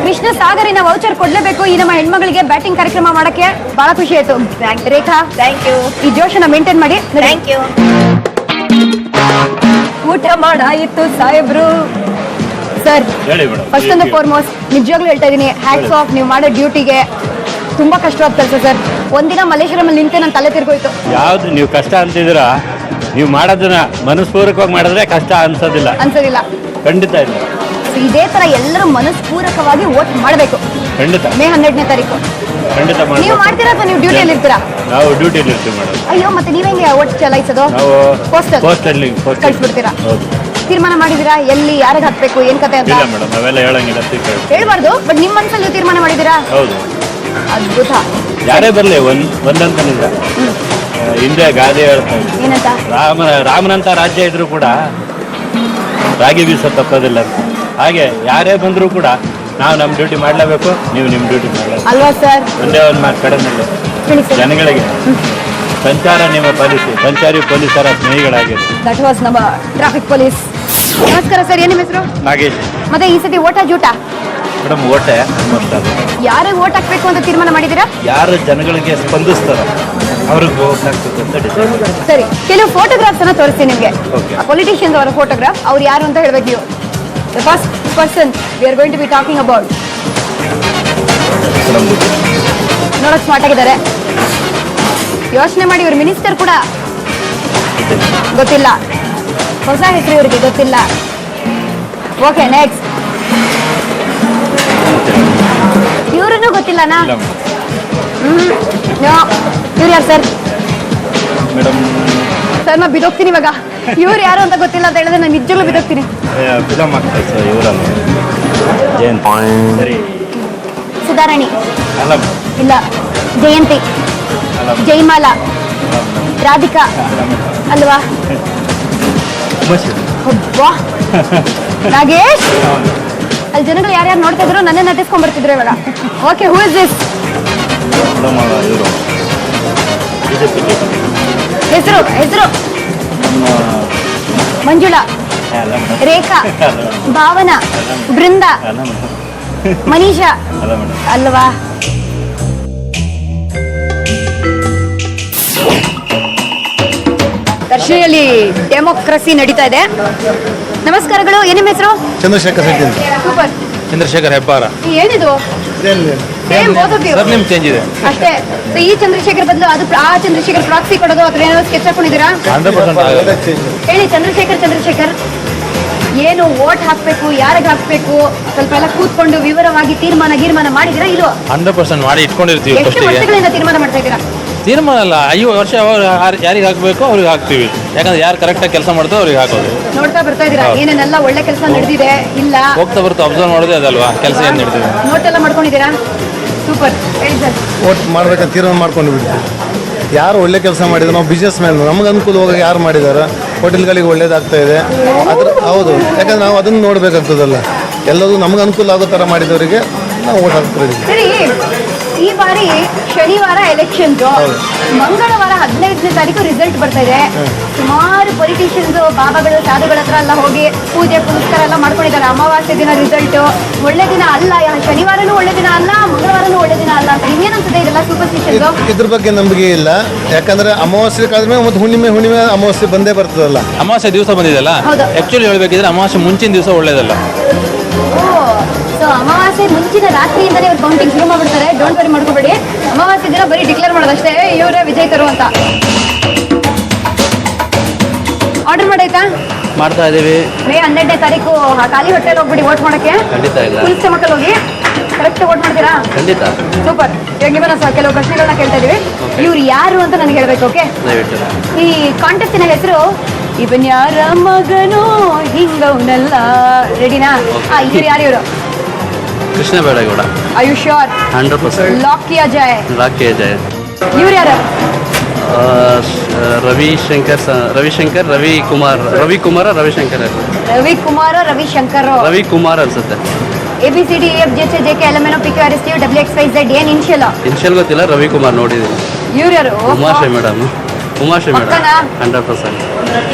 S1: ಕೃಷ್ಣ ಸಾಗರಿನ ವೌಚರ್ ಕೊಡ್ಲೇಬೇಕು ಈ ನಮ್ಮ ಹೆಣ್ಮಗಳಿಗೆ ಬ್ಯಾಟಿಂಗ್ ಕಾರ್ಯಕ್ರಮ ಮಾಡಕ್ಕೆ. ಬಹಳ ಖುಷಿ ಆಯ್ತು. Rekha, thank you. ಈ ಜೋಶನ ಮೇಂಟೈನ್ ಮಾಡಿ. Thank you. ಊಟ ಮಾಡಾಯಿತು ಸಾಹೇಬ್ರು. ಸರ್,
S2: ಹೇಳಿ ಮೇಡಮ್.
S1: ಫಸ್ಟ್ ಅಂಡ್ ಫಾರ್ಮೋಸ್ಟ್ ನಿಜವಾಗ್ಲೂ ಹೇಳ್ತಾ ಇದೀನಿ, ಹ್ಯಾಟ್ಸ್ ಆಫ್. ನೀವು ಮಾಡೋ ಡ್ಯೂಟಿಗೆ ತುಂಬಾ ಕಷ್ಟವಾದ ಕೆಲಸ ಸರ್. ಒಂದಿನ ಮಲ್ಲೇಶ್ವರಮಲ್ಲಿ ನಿಂತೆ ನನ್ನ ತಲೆ ತಿರ್ಗೋಯ್ತು.
S2: ಯಾವ್ದು ನೀವು ಕಷ್ಟ ಅಂತಿದ್ದೀರಾ, ನೀವು ಮಾಡೋದನ್ನ ಮನಸ್ಪೂರ್ವಕವಾಗಿ ಮಾಡಿದ್ರೆ ಕಷ್ಟ ಅನ್ಸೋದಿಲ್ಲ.
S1: ಅನ್ಸೋದಿಲ್ಲ.
S2: ಖಂಡಿತ ಇಲ್ಲ.
S1: ಇದೇ ತರ ಎಲ್ಲರೂ ಮನಸ್ಪೂರ್ವಕವಾಗಿ ವೋಟ್ ಮಾಡಬೇಕು.
S2: ಖಂಡಿತ
S1: ಮೇ 12ನೇ ತಾರೀಕು
S2: ಖಂಡಿತ
S1: ನೀವು
S2: ಮಾಡ್ಬೋದು.
S1: ಮಾಡ್ತೀರಾ ಅಥವಾ ನೀವು ಡ್ಯೂಟಿಯಲ್ಲಿ ಇರ್ತೀರಾ?
S2: ನಾವು ಡ್ಯೂಟಿಯಲ್ಲಿ ಇರ್ತೀವಿ ಮೇಡಮ್.
S1: ಅಯ್ಯೋ, ಮತ್ತೆ ನೀವೆಂಗೆ ವೋಟ್ ಚಲಾಯಿಸೋದು?
S2: ನಾವು
S1: ಪೋಸ್ಟಲ್
S2: ಪೋಸ್ಟಲ್ಲಿ
S1: ಕಳ್ಸ್ಬಿಡ್ತೀರಾ?
S2: ಹೌದು.
S1: ತೀರ್ಮಾನ ಮಾಡಿದಿರಾ ಎಲ್ಲಿ ಯಾರಿಗೆ ಹಾಕ್ಬೇಕು ಏನ್ ಕತೆ ಅಂತ?
S2: ಇಲ್ಲ ಮೇಡಮ್, ನಾವೆಲ್ಲ ಹೇಳಂಗಿಲ್ಲ. ಸೀಕ್ರೆಟ್.
S1: ಹೇಳ್ಬಾರ್ದು, ಬಟ್ ನಿಮ್ಮ ಮನಸ್ಸಲ್ಲಿ ನೀವು ತೀರ್ಮಾನ ಮಾಡಿದಿರಾ?
S2: ಹೌದು.
S1: ಅದ್ಭುತ.
S2: ಯಾರೇ ಬರಲಿ ಒಂದಂತನಿಲ್ಲ. ಹಿಂದೆ ಗಾದೆ ಹೇಳ್ತಾ ಇದ್ರು,
S1: ಏನಂತ?
S2: ರಾಮನಂತ ರಾಜ್ಯ ಇದ್ರು ಕೂಡ ರಾಗಿ ಬೀಸೋ ತಪ್ಪೋದಿಲ್ಲ ಅಂತ. ಹಾಗೆ ಯಾರೇ ಬಂದರೂ ಕೂಡ ನಾವು ನಮ್ಮ ಡ್ಯೂಟಿ ಮಾಡಲೇಬೇಕು, ನೀವು ನಿಮ್ಮ ಡ್ಯೂಟಿ ಮಾಡಲೇಬೇಕು.
S1: ಅಲ್ವಾ ಸರ್?
S2: ಒಂದೇ ಒಂದು ಮಾತು ಕಡೆನಲ್ಲಿ
S1: ಹೇಳಿ ಸರ್.
S2: ಜನಗಳಿಗೆ ಸಂಚಾರ ನಿಯಮ ಪಾಲಿಸಿ, ಸಂಚಾರಿ ಪೊಲೀಸರ ಸ್ನೇಹಿಗಳಾಗಿರಿ.
S1: ದಟ್ ವಾಸ್ ನಮ್ಮ ಟ್ರಾಫಿಕ್ ಪೊಲೀಸ್. ನಮಸ್ಕಾರ ಸರ್, ಏನ್ ನಿಮ್ಮ ಹೆಸರು?
S2: ನಾಗೇಶ್.
S1: ಮತ್ತೆ ಈ ಸತಿ ಓಟ ಜೂಟ
S2: ಮೇಡಮ್, ಓಟೆ ಆಲ್ಮೋಸ್ಟ್ ಅದು.
S1: ಯಾರಿಗೆ ಓಟ್ ಹಾಕ್ಬೇಕು ಅಂತ ತೀರ್ಮಾನ ಮಾಡಿದಿರಾ?
S2: ಯಾರು ಜನಗಳಿಗೆ ಸ್ಪಂದಿಸ್ತಾರೋ ಅವ್ರಿಗೆ vote ಹಾಕ್ಬೇಕು ಅಂತ ಡಿಸೈಡ್.
S1: ಸರಿ, ಕೆಲವು ಫೋಟೋಗ್ರಾಫ್ಸ್ ಅನ್ನ ತೋರಿಸ್ತೀನಿ ನಿಮ್ಗೆ.
S2: Okay.
S1: ಪೊಲಿಟಿಷಿಯನ್ಸ್ ಅವರ ಫೋಟೋಗ್ರಾಫ್, ಅವ್ರು ಯಾರು ಅಂತ ಹೇಳ್ಬೇಕು ನೀವು. The first person we are going to be talking about. ನೋಡಕ್ ಸ್ಮಾರ್ಟ್ ಆಗಿದ್ದಾರೆ. ಯೋಚನೆ ಮಾಡಿ, ಇವ್ರ ಮಿನಿಸ್ಟರ್ ಕೂಡ ಗೊತ್ತಿಲ್ಲ, ಹೊಸ ಹೆಸರು ಇವರಿಗೆ ಗೊತ್ತಿಲ್ಲ. Okay, next. ಇವ್ರನ್ನೂ ಗೊತ್ತಿಲ್ಲನಾ? ಇವ್ರು ಯಾರು ಸರ್?
S2: ಮೇಡಮ್,
S1: ಸರ್, ನಾ ಬಿದೋಗ್ತೀನಿ ಇವಾಗ. ಇವ್ರು ಯಾರು ಅಂತ ಗೊತ್ತಿಲ್ಲ ಅಂತ ಹೇಳಿದ್ರೆ ನಾನು ನಿಜವಾಗ್ಲೂ ಬಿದೋಗ್ತೀನಿ.
S2: ಫಿಲಮ್ ಆಗ್ತದೆ ಸರ್ ಇವರಲ್ಲ. ಜಯಂತ್. ಸರಿ.
S1: ಸುಧಾರಾಣಿ
S2: ಅಲ್ಲ
S1: ಇಲ್ಲ, ಜಯಂತಿ,
S2: ಅಲ್ಲ
S1: ಜೈಮಾಲಾ, ರಾಧಿಕಾ ಅಲ್ವಾ? ಅಬ್ಬಾ. ನಾಗೇಶ್, ಅಲ್ಲಿ ಜನಗಳು ಯಾರ್ಯಾರು ನೋಡ್ತಾ ಇದ್ರು ನನ್ನೇ ನಟಿಸ್ಕೊಂಡ್ ಬರ್ತಿದ್ರು ಇವಾಗ. Okay, who is this?
S2: ಇವರು ಬಿಜೆಪಿ
S1: ಹೆಸರು ಹೆಸರು ಮಂಜುಳಾ,
S2: ಅಲ್ಲ ಮೇಡಮ್.
S1: ರೇಖಾ, ಭಾವನಾ, ಬೃಂದಾ,
S2: ಅಲ್ಲ ಮೇಡಮ್.
S1: ಮನೀಷಾ
S2: ಅಲ್ಲ ಮೇಡಮ್.
S1: ಅಲ್ವಾ? ದರ್ಶನಿಯಲ್ಲಿ ಡೆಮೋಕ್ರಸಿ ನಡೀತಾ ಇದೆ. ನಮಸ್ಕಾರಗಳು, ಏನ್ ನಿಮ್ಮ ಹೆಸರು?
S6: ಚಂದ್ರಶೇಖರ್ ಶೆಟ್ಟಿ ಅಂತ.
S1: ಸೂಪರ್.
S3: ಚಂದ್ರಶೇಖರ್ ಹೆಬ್ಬಾರ.
S1: ಏನಿದು? Same both of you.
S3: Sir ನಿಮ್ ಚೇಂಜ್ ಇದೆ.
S1: ಅಷ್ಟೇ. So, ಈ ಚಂದ್ರಶೇಖರ್ ಬದಲು ಅದು ಆ ಚಂದ್ರಶೇಖರ್ ಪ್ರಾಕ್ಸಿ ಕೊಡೋದು ಅಥವಾ ಏನಾದ್ರು ಸ್ಕೆಚ್ ಹಾಕೊಂಡಿದ್ದೀರಾ?
S3: 100% ಆಗಲ್ಲ.
S1: ಹೇಳಿ ಚಂದ್ರಶೇಖರ್ ಏನು ವೋಟ್ ಹಾಕ್ಬೇಕು, ಯಾರಿಗೆ ಹಾಕ್ಬೇಕು, ಸ್ವಲ್ಪ ಎಲ್ಲ ಕೂತ್ಕೊಂಡು ವಿವರವಾಗಿ ತೀರ್ಮಾನ ಮಾಡಿದಿರಾ ಇಲ್ವೋ?
S3: 100% ಮಾಡಿ ಇಟ್ಕೊಂಡಿರ್ತೀವಿ
S1: ಎಷ್ಟು
S3: ಫಸ್ಟಿಗೆ.
S1: ವರ್ಷಗಳಿಂದ ತೀರ್ಮಾನ ಮಾಡ್ತಾ ಇದ್ದೀರಾ?
S3: ತೀರ್ಮಾನ ಅಲ್ಲ, 5 ವರ್ಷ ಯಾರಿಗೆ ಹಾಕಬೇಕು ಅವ್ರಿಗೆ ಹಾಕ್ತೀವಿ. ಯಾಕಂದ್ರೆ ಯಾರು ಕರೆಕ್ಟಾಗಿ ಕೆಲಸ ಮಾಡ್ತಾರೋ ಅವ್ರಿಗೆ ಹಾಕೋದು.
S1: ನೋಡ್ತಾ ಬರ್ತಾ ಇದ್ದೀರಾ
S3: ಹೌದು.
S1: ಏನೇನೆಲ್ಲ ಒಳ್ಳೆ ಕೆಲಸ ನಡೆದಿದೆ ಇಲ್ಲ?
S3: ಹೋಗ್ತಾ ಬರ್ತಾ ಅಬ್ಸರ್ವ್ ಮಾಡೋದೇ ಅದಲ್ವಾ ಕೆಲಸ ಏನು ನಡೀತಿದೆ.
S1: ನೋಟ್ ಎಲ್ಲ ಮಾಡ್ಕೊಂಡಿದ್ದೀರಾ? ಸೂಪರ್. ಹೇಳಿ ಸರ್.
S7: ವೋಟ್ ಮಾಡ್ಬೇಕಂತ ತೀರ್ಮಾನ ಮಾಡ್ಕೊಂಡು ಬಿಡ್ತೀವಿ. ಯಾರು ಒಳ್ಳೆ ಕೆಲಸ ಮಾಡಿದ್ರು, ನಾವು ಬಿಸ್ನೆಸ್ ಮ್ಯಾನ್, ನಮ್ಗೆ ಅನುಕೂಲವಾಗಿ ಯಾರು ಮಾಡಿದ್ದಾರೆ, ಹೋಟೆಲ್ಗಳಿಗೆ ಒಳ್ಳೇದಾಗ್ತಾ ಇದೆ ಹೌದು. ಯಾಕಂದ್ರೆ ನಾವು ಅದನ್ನು ನೋಡಬೇಕಾಗ್ತದಲ್ಲ, ಎಲ್ಲದೂ ನಮ್ಗೆ ಅನುಕೂಲ ಆಗೋ ಥರ ಮಾಡಿದವರಿಗೆ ನಾವು ವೋಟ್ ಹಾಕ್ತಿದ್ದೀವಿ.
S1: ಸರಿ, ಈ ಬಾರಿ ಶನಿವಾರ ಎಲೆಕ್ಷನ್ಸ್, ಮಂಗಳವಾರ 15ನೇ ತಾರೀಕು ರಿಸಲ್ಟ್ ಬರ್ತಾ ಇದೆ. ಸುಮಾರು ಪೊಲಿಟಿಷಿಯನ್ಸ್, ಬಾಬಾಗಳು, ಸಾಧುಗಳ ಹತ್ರ ಎಲ್ಲ ಹೋಗಿ ಪೂಜೆ ಪುನಸ್ಕಾರ ಎಲ್ಲ ಮಾಡ್ಕೊಂಡಿದ್ದಾರೆ. ಅಮಾವಾಸ್ಯೆ ದಿನ ರಿಸಲ್ಟ್ ಒಳ್ಳೆ ದಿನ ಅಲ್ಲ, ಶನಿವಾರನೂ ಒಳ್ಳೆ ದಿನ ಅಲ್ಲ, ಮಂಗಳವಾರನೂ ಒಳ್ಳೆ ದಿನ ಅಲ್ಲ ಅಂತ ಇನ್ನೇನನ್ಸುತ್ತೆ ಇದೆಲ್ಲ ಸೂಪರ್ಸ್ಟಿಷನ್ಸ್?
S7: ಇದ್ರ ಬಗ್ಗೆ ನಂಬಿಕೆ ಇಲ್ಲ. ಯಾಕಂದ್ರೆ ಅಮಾವಾಸ್ಯೆ ಕಾದ್ಮೇಲೆ ಮತ್ತು ಹುಣ್ಣಿಮೆ ಅಮಾವಾಸ್ಯೆ ಬಂದೇ ಬರ್ತದಲ್ಲ.
S3: ಅಮಾವಾಸ್ಯೆ ದಿವಸ ಬಂದಿದೆಲ್ಲ,
S1: ಹೌದು.
S3: ಆಕ್ಚುಲಿ ಹೇಳ್ಬೇಕಿದ್ರೆ ಅಮಾವಾಸ್ಯೆ ಮುಂಚಿನ ದಿವಸ ಒಳ್ಳೇದಲ್ಲ.
S1: ಸೊ ಅಮಾವಾಸ್ಯೆ ಮುಂಚಿನ ರಾತ್ರಿಯಿಂದಲೇ ಇವ್ರು ಕೌಂಟಿಂಗ್ ಶುರು ಮಾಡ್ಬಿಡ್ತಾರೆ. ಡೋಂಟ್ ವರಿ ಮಾಡ್ಕೋಬೇಡಿ. ಅಮಾವಾಸ್ಯೆ ದಿನ ಬರೀ ಡಿಕ್ಲೇರ್ ಮಾಡೋದಷ್ಟೇ, ಇವರೇ ವಿಜೇತರು ಅಂತ. ಆರ್ಡರ್ ಮಾಡಾಯ್ತಾ?
S3: ಮಾಡ್ತಾ ಇದೀವಿ.
S1: ಮೇ 12ನೇ ತಾರೀಕು ಖಾಲಿ ಹೊಟ್ಟೆಲಿ ಹೋಗ್ಬಿಡಿ ವೋಟ್ ಮಾಡಕ್ಕೆ.
S3: ಖಂಡಿತ ಇಲ್ಲ.
S1: ಫುಲ್ ಸ್ಟಮಕಲ್ಲಿ ಹೋಗಿ ಕರೆಕ್ಟ್ ವೋಟ್ ಮಾಡ್ತೀರಾ?
S3: ಖಂಡಿತ.
S1: ಸೂಪರ್. ಇವಾಗ ನಿಮ್ಮನ್ನ ಕೆಲವು ಪ್ರಶ್ನೆಗಳನ್ನ ಕೇಳ್ತಾ ಇದೀವಿ. ಇವ್ರು ಯಾರು ಅಂತ ನನಗೆ ಹೇಳ್ಬೇಕು. ಓಕೆ, ಈ ಕಾಂಟೆಸ್ಟಿನ ಹೆಸರು ಇವನ್ ಯಾರ ಮಗನೋ ಹಿಂಗವನಲ್ಲ. ರೆಡಿನಾ? ಇವ್ರು ಯಾರು? ಇವರು
S3: Krishna ಬೇಡಗೌಡ.
S1: Are you sure?
S3: 100%
S1: Lock किया जाए.
S3: ರಾಕೆ ಜಯ.
S1: ಇವ್ರು ಯಾರು?
S3: ರವಿಶಂಕರ್ ರವಿಕುಮಾರ್ ರವಿಶಂಕರ್
S1: ರವಿಶಂಕರ್
S3: ರವಿಕುಮಾರ್ ಅನ್ಸುತ್ತೆ.
S1: ABCD EF GH JK LMNO PQRST WXYZ ಏನ್ ಇನ್ಶಿಯಲ್
S3: ಗೊತ್ತಿಲ್ಲ. ರವಿಕುಮಾರ್ ನೋಡಿದ್ದೀನಿ.
S1: ಇವ್ರು ಯಾರು?
S3: ಉಮಾಶ್ರೀ ಮೇಡಮ್.
S1: ಪಕ್ಕನಾ?
S3: 100%.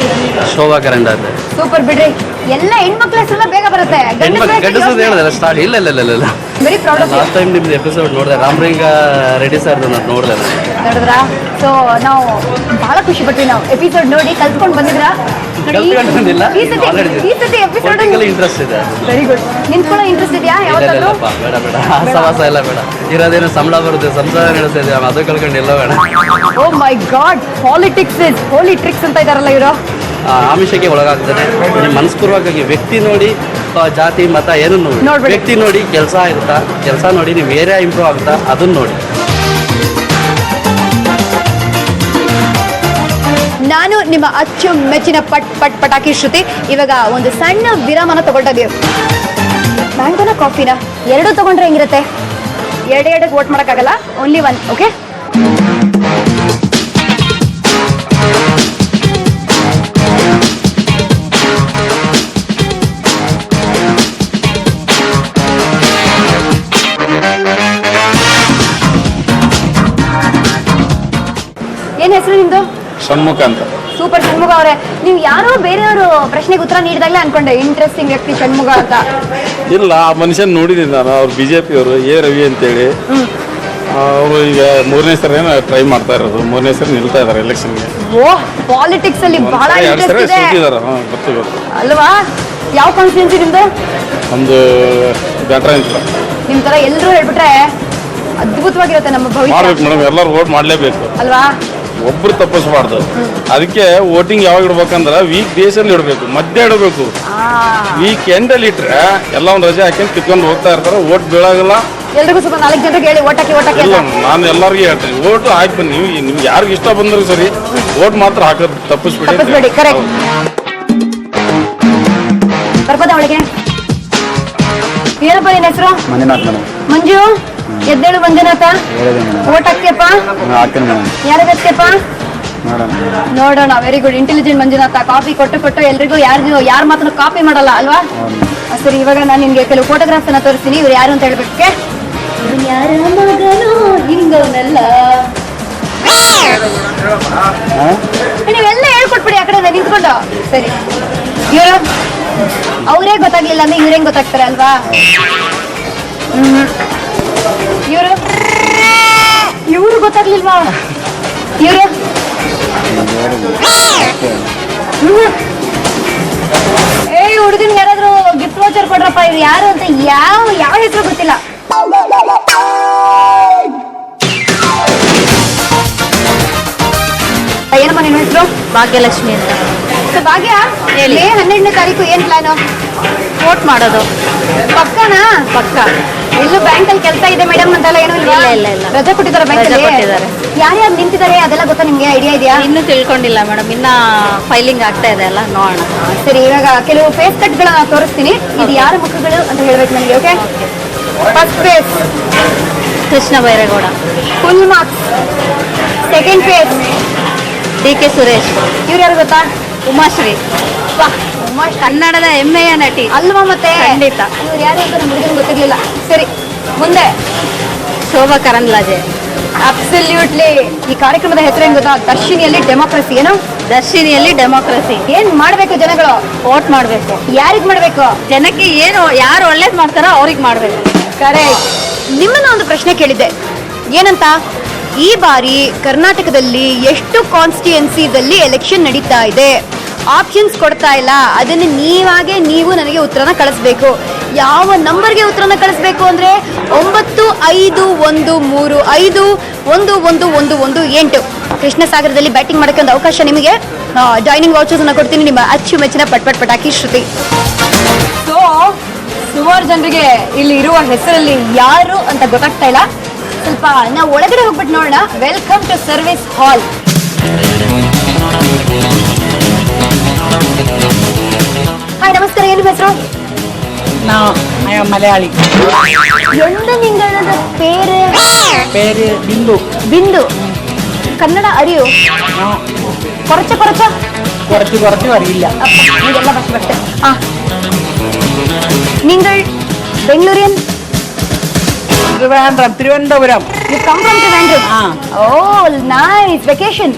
S3: ಶೋಭಾ ಕರಂಡ
S1: ಸೂಪರ್ ಬಿಡ್ರಿ, ಎಲ್ಲ ಹೆಣ್ಮಕ್ಳ ಹೆಸರೆಲ್ಲ ಬೇಗ ಬರುತ್ತೆ.
S8: ಗಂಡಸದ ಹೇಳಿದ್ರೆ ಸ್ಟಾರ್ಟ್ ಇಲ್ಲ ಇಲ್ಲ ಇಲ್ಲ ಇಲ್ಲ
S1: very proud of
S8: last time ನಿಮ್ದು ಎಪಿಸೋಡ್ ನೋಡಿದೆ, ರಾಮಲಿಂಗ ರೆಡ್ಡಿ ಸರ್ ನಾನು ನೋಡಿದೆ.
S1: ನೋಡಿದ್ರ? ಸೊ ನಾವು ಬಹಳ ಖುಷಿ ಪಟ್ವಿ. ನಾವು ಎಪಿಸೋಡ್ ನೋಡಿ ಕಲ್ತ್ಕೊಂಡು ಬಂದಿದ್ರ?
S8: ಕಲ್ತ್ಕೊಂಡು ಬಂದಿಲ್ಲ, ಪೊಲಿಟಿಕಲ್ ಇಂಟ್ರೆಸ್ಟ್ ಇದೆ.
S1: Very good. ನಿಂತ್ಕೊಳ್ಳೋ ಇಂಟ್ರೆಸ್ಟ್ ಇದೆಯಾ ಯಾವತ್ತಾದ್ರೂ?
S8: ಇಲ್ಲಪ್ಪ, ಬೇಡ ಬೇಡ, ಸವಾಸ ಎಲ್ಲ ಬೇಡ. ಇರೋದೇನು ಸಂಬಳ ಬರುತ್ತೆ, ಸಂಸಾರ ನಡೆಸ್ತಾ ಇದ್ದೀವಿ, ಅದು ಕಳ್ಕೊಂಡು ಎಲ್ಲ ಬೇಡ.
S1: Oh my god, politics is holy tricks ಅಂತ ಇದಾರಲ್ಲ ಇವರು.
S8: ಆಮಿಷಕ್ಕೆ ಒಳಗಾಗ್ತದೆ. ನಿಮ್ಮ ಮನಸ್ಪೂರ್ವಕವಾಗಿ ವ್ಯಕ್ತಿ ನೋಡಿ, ಜಾತಿ ಮತ ಏನು ನೋಡಿ,
S1: ನೋಡ್ಬೇಡಿ.
S8: ವ್ಯಕ್ತಿ ನೋಡಿ ಕೆಲಸ ಇರುತ್ತಾ, ಕೆಲಸ ನೋಡಿ ನೀವು ಏರಿಯಾ ಇಂಪ್ರೂವ್ ಆಗುತ್ತಾ ಅದನ್ನ ನೋಡಿ.
S1: ನಾನು ನಿಮ್ಮ ಅಚ್ಚು ಮೆಚ್ಚಿನ ಪಟಾಕಿ ಶ್ರುತಿ. ಇವಾಗ ಒಂದು ಸಣ್ಣ ವಿರಾಮನ ತಗೊಳ್ತಾ ಇದೀವಿ. ಮ್ಯಾಂಗೋನ ಕಾಫಿನ ಎರಡು ತಗೊಂಡ್ರೆ ಹೆಂಗಿರುತ್ತೆ? ಎರಡಕ್ಕೆ ವೋಟ್ ಮಾಡೋಕ್ಕಾಗಲ್ಲ, ಓನ್ಲಿ ಒನ್. ಓಕೆ, ಏನ್ ಹೆಸರು ನಿಮ್ದು?
S3: ಷಣ್ಮುಖ ಅಂತ.
S1: ಸೂಪರ್ ಷಣ್ಮುಖ ಅವರೇ, ನೀವು ಯಾರೋ ಬೇರೆಯವರು ಪ್ರಶ್ನೆಗೆ ಉತ್ತರ ನೀಡಿದಾಗಲೇ ಅನ್ಕೊಂಡೆ ಇಂಟ್ರೆಸ್ಟಿಂಗ್ ವ್ಯಕ್ತಿ ಷಣ್ಮುಖ ಅಂತ.
S3: ಇಲ್ಲ, ಆ ಮನುಷ್ಯನ ನೋಡಿದ್ದೀನಿ ನಾನು. ಅವ್ರು BJP ಅವರು ಎ ರವಿ ಅಂತೇಳಿ, ಅವರು ಈಗ 3ನೇ ಸರಿ ಟ್ರೈ ಮಾಡ್ತಾ ಇರೋದು. 3ನೇ ಸರಿ ನಿಲ್ತಾ ಇದಾರೆ ಎಲೆಕ್ಷನ್ಗೆ.
S1: ಓಹ್, ಪಾಲಿಟಿಕ್ಸ್ ಅಲ್ಲಿ ಬಹಳ
S3: 2
S1: ಇಂಟ್ರೆಸ್ಟ್
S3: ಸರಿ
S1: ಇದೆ
S3: ಸೋತಿದ್ದಾರೆ. ಗೊತ್ತು ಗೊತ್ತು.
S1: ಅಲ್ವಾ? ಯಾವ ಕಾನ್ಸ್ಟಿಟ್ಯೂನ್ಸಿ ನಿಮ್ದು?
S3: ಒಂದು ಬ್ಯಾಟ್ರ ಅಂತ
S1: ನಿಮ್ ತರ ಎಲ್ಲರೂ ಹೇಳ್ಬಿಟ್ರೆ ಅದ್ಭುತವಾಗಿರುತ್ತೆ ನಮ್ಮ ಭವಿಷ್ಯ.
S3: ಮಾಡ್ಬೇಕು ಮೇಡಮ್, ಎಲ್ಲರೂ ವೋಟ್ ಮಾಡಲೇಬೇಕು
S1: ಅಲ್ವಾ?
S3: ಒಬ್ರು ತಪ್ಪಿಸಬಾರ್ದು. ಅದಕ್ಕೆ ವೋಟಿಂಗ್ ಯಾವಾಗ ಇಡ್ಬೇಕಂದ್ರೆ ವೀಕ್ ಡೇಸಲ್ಲಿ ಇಡಬೇಕು, ಮಧ್ಯ ಇಡಬೇಕು. ವೀಕ್ ಎಂಡಲ್ಲಿ ಇಟ್ರೆ ಎಲ್ಲ ಒಂದು ರಜೆ ಹಾಕಿ ಕಿತ್ಕೊಂಡು ಹೋಗ್ತಾ ಇರ್ತಾರೆ, ವೋಟ್ ಬೀಳಾಗಲ್ಲ.
S1: ಎಲ್ರಿಗೂ ಸ್ವಲ್ಪ 4 ಜನರಿಗೆ ಹೇಳಿ ಓಟ್ ಹಾಕಿ
S3: ಇಲ್ಲ,
S1: ಅಂತ.
S3: ನಾನು ಎಲ್ಲರಿಗೂ ಹೇಳ್ತೀನಿ, ವೋಟ್ ಹಾಕಿ ಬನ್ನಿ. ನಿಮ್ಗೆ ಯಾರಿಗೆ ಇಷ್ಟ ಬಂದ್ರು ಸರಿ, ವೋಟ್ ಮಾತ್ರ ಹಾಕೋದು
S1: ತಪ್ಪಿಸ್ಬೇಡಿ. ಕರೆಕ್ಟ್. ಬರ್ಬೋದಾ ಅವಳಿಗೆ? ಏನಪ್ಪ ನಿನ್ನ ಹೆಸರು?
S6: ಮಂಜುನಾಥ್ ಮೇಡಮ್.
S1: ಮಂಜು, ಎದ್ದೇಳು ಮಂಜುನಾಥ. ಓಟ್ ಹಾಕ್ತಿಯಪ್ಪ?
S6: ಹಾಕ್ತೀನಿ ಮೇಡಮ್.
S1: ಯಾರಿಗೆ ಹಾಕ್ತಿಯಪ್ಪ?
S6: ಮೇಡಮ್
S1: ನೋಡೋಣ. Very good, intelligent Manjunatha. Copy ಕೊಟ್ಟು ಎಲ್ರಿಗೂ ಯಾರ ಮಾತನ್ನು ಕಾಪಿ ಮಾಡಲ್ಲ ಅಲ್ವಾ? ಸರಿ, ಇವಾಗ ನಾನು ನಿಮ್ಗೆ ಕೆಲವು ಫೋಟೋಗ್ರಾಫ್ಸ್ ಅನ್ನ ತೋರಿಸ್ತೀನಿ. ಇವ್ರು ಯಾರು ಅಂತ ಹೇಳ್ಬೇಕೆ? ಯಾರ ಮಗನೋ ಹಿಂಗವನಲ್ಲ. ನೀವೆಲ್ಲ ಹೇಳ್ಕೊಟ್ಬಿಡಿ ಆ ಕಡೆ ನಿಂತ್ಕೊಂಡು. ಸರಿ, ಇವರು ಅವರೇ ಗೊತ್ತಾಗ್ಲಿಲ್ಲ ಅಂದ್ರೆ ಇವ್ರೇನ್ ಗೊತ್ತಾಗ್ತಾರೆ ಅಲ್ವಾ? ಇವರು ಗೊತ್ತಾಗ್ಲಿಲ್ವಾ? ಇವರು ಹುಡುಗನ್ ಯಾರಾದ್ರೂ ಗಿಫ್ಟ್ ವೋಚರ್ ಕೊಡ್ರಪ್ಪ. ಇವ್ರು ಯಾರು ಅಂತ ಯಾವ ಹೆಸರು ಗೊತ್ತಿಲ್ಲ. ಏನಮ್ಮ ನಿನ್ನ ಹೆಸರು?
S5: ಭಾಗ್ಯಲಕ್ಷ್ಮಿ ಅಂತ.
S1: ಭಾಗ್ಯ,
S5: ಹೇಳಿ.
S1: ಮೇ 12ನೇ ತಾರೀಕು ಏನ್ ಪ್ಲಾನು?
S5: ವೋಟ್ ಮಾಡೋದು
S1: ಪಕ್ಕನಾ?
S5: ಪಕ್ಕ.
S1: ಇಲ್ಲೂ ಬ್ಯಾಂಕ್ ಅಲ್ಲಿ ಕೆಲಸ ಇದೆ ಮೇಡಮ್ ಅಂತೆಲ್ಲ ಏನೂ
S5: ಇಲ್ಲ, ಇಲ್ಲ, ಇಲ್ಲ.
S1: ರಜೆ ಕೊಟ್ಟಿದ್ದಾರೆ ಬ್ಯಾಂಕ್
S5: ರಜೆ
S1: ಅಲ್ಲಿ?
S5: ಕೊಟ್ಟಿದ್ದಾರೆ.
S1: ಯಾರ್ಯಾರು ನಿಂತಿದ್ದಾರೆ ಅದೆಲ್ಲ ಗೊತ್ತಾ ನಿಮ್ಗೆ? ಐಡಿಯಾ ಇದೆಯಾ?
S5: ಇನ್ನೂ ತಿಳ್ಕೊಂಡಿಲ್ಲ ಮೇಡಮ್, ಇನ್ನ ಫೈಲಿಂಗ್ ಆಗ್ತಾ ಇದೆ ಅಲ್ಲ, ನೋಡೋಣ.
S1: ಸರಿ, ಇವಾಗ ಕೆಲವು ಫೇಸ್ ಕಟ್ ಗಳನ್ನ ತೋರಿಸ್ತೀನಿ. ಇದು ಯಾರ ಮುಖಗಳು ಅಂತ ಹೇಳ್ಬೇಕು ನನಗೆ. Okay, first phase
S5: Krishna Byregowda.
S1: Full marks. Second phase
S5: DK Suresh.
S1: ಇವ್ರು ಯಾರು ಗೊತ್ತಾ?
S5: ಉಮಾಶ್ರೀ.
S1: ಉಮಾಶ್ರೀ
S5: ಕನ್ನಡದ ಹೆಮ್ಮೆಯ ನಟಿ
S1: ಅಲ್ವಾ? ಮತ್ತೆ
S5: ಖಂಡಿತ.
S1: ಇವ್ರು ಯಾರು ಅಂತ ನಮ್ಮ ಹುಡುಗನಿಗೆ ಗೊತ್ತಿರ್ಲಿಲ್ಲ. ಸರಿ, ಮುಂದೆ
S5: ಶೋಭಾ ಕರಂದ್ಲಾಜೆ.
S1: ಅಬ್ಸಲ್ಯೂಟ್ಲಿ. ಈ ಕಾರ್ಯಕ್ರಮದ ಹೆಸರು ಏನ್ ಗೊತ್ತಾ? ದರ್ಶಿನಿಯಲ್ಲಿ ಡೆಮೋಕ್ರಸಿ. ಏನು?
S5: ದರ್ಶಿನಿಯಲ್ಲಿ ಡೆಮೋಕ್ರಸಿ.
S1: ಏನ್ ಮಾಡ್ಬೇಕು ಜನಗಳು?
S5: ವೋಟ್ ಮಾಡಬೇಕು.
S1: ಯಾರಿಗ್ ಮಾಡ್ಬೇಕು?
S5: ಜನಕ್ಕೆ ಏನು ಯಾರು ಒಳ್ಳೇದ್ ಮಾಡ್ತಾರೋ ಅವ್ರಿಗೆ ಮಾಡಬೇಕು.
S1: ಕರೆಕ್ಟ್. ನಿಮ್ಮನ್ನ ಒಂದು ಪ್ರಶ್ನೆ ಕೇಳಿದ್ದೆ. ಏನಂತ? ಈ ಬಾರಿ ಕರ್ನಾಟಕದಲ್ಲಿ ಎಷ್ಟು ಕಾನ್ಸ್ಟಿಟ್ಯೂನ್ಸಿದಲ್ಲಿ ಎಲೆಕ್ಷನ್ ನಡೀತಾ ಇದೆ? ಆಪ್ಷನ್ಸ್ ಕೊಡ್ತಾ ಇಲ್ಲ. ಅದನ್ನು ನೀವು ನನಗೆ ಉತ್ತರನ ಕಳಿಸ್ಬೇಕು. ಯಾವ ನಂಬರ್ಗೆ ಉತ್ತರನ ಕಳಿಸ್ಬೇಕು ಅಂದ್ರೆ 9513511118. ಕೃಷ್ಣಸಾಗರದಲ್ಲಿ ಬ್ಯಾಟಿಂಗ್ ಮಾಡೋಕ್ಕೆ ಒಂದು ಅವಕಾಶ ನಿಮಗೆ. ಜಾಯ್ನಿಂಗ್ ವೌಚರ್ಸ್ ಅನ್ನ ಕೊಡ್ತೀನಿ. ನಿಮ್ಮ ಅಚ್ಚುಮೆಚ್ಚಿನ ಪಟಾಕಿ ಶ್ರುತಿ. ಸೊ ಸುಮಾರು ಜನರಿಗೆ ಇಲ್ಲಿ ಇರುವ ಹೆಸರಲ್ಲಿ ಯಾರು ಅಂತ ಗೊತ್ತಾಗ್ತಾ ಇಲ್ಲ. ಸ್ವಲ್ಪ ನಾವು ಒಳಗಡೆ ಹೋಗ್ಬಿಟ್ಟು ನೋಡೋಣ. Welcome to service hall. Hi, ನಮಸ್ಕಾರ. ಏನು ಹೆಸರು?
S5: ಮಲಯಾಳಿ.
S1: ಎಂದ ನಿಂಗಳದ ಪೇರು?
S5: പേര് ബിന്ദു.
S1: ബിന്ദു. കന്നഡ അറിയോ? കുറച്ച്
S5: അറിയില്ല.
S1: നിങ്ങൾക്കെല്ലാം പക്ഷെ ആ നിങ്ങൾ ബംഗളൂരിയൻ?
S5: Thiruvananthapuram.
S1: You come from Trivandrum? Oh, nice. Vacation.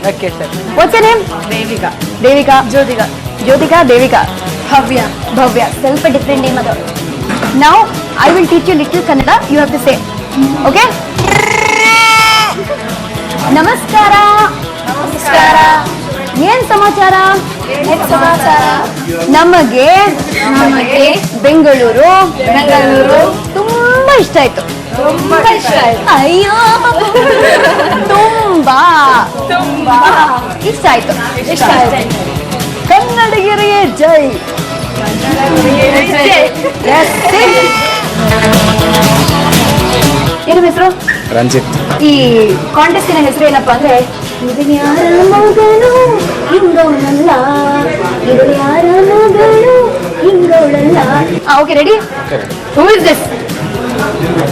S1: What's your name?
S5: Devika.
S1: Devika. Jyotika. Devika. Bhavya. Bhavya, ಸ್ವಲ್ಪ ಡಿಫ್ರೆಂಟ್ ನೇಮ್ ಅದು. Now I will teach you little Kannada, you have to say. Okay? ನಮಸ್ಕಾರ. ನಮಸ್ಕಾರ. ಏನ್ ಸಮಾಚಾರ? ನಮಗೆ ಬೆಂಗಳೂರು ತುಂಬಾ ಇಷ್ಟ ಆಯ್ತು. ಅಯ್ಯೋ, ತುಂಬಾ ಇಷ್ಟ ಆಯ್ತು. ಕನ್ನಡಿಗರಿಗೆ ಜೈ. Yes, sing. ಏನು ಹೆಸರು?
S6: ರಂಜಿತ್.
S1: ಈ ಕಾಂಟೆಸ್ಟಿನ ಹೆಸರು ಏನಪ್ಪಾ ಅಂದ್ರೆ ಇದು ಯಾರ ಮಗನು ಹಿಂಗೋಳಲ್ಲ, ಇದು ಯಾರ ಮಗನು ಹಿಂಗೋಳಲ್ಲ. Okay, ready? Who is this?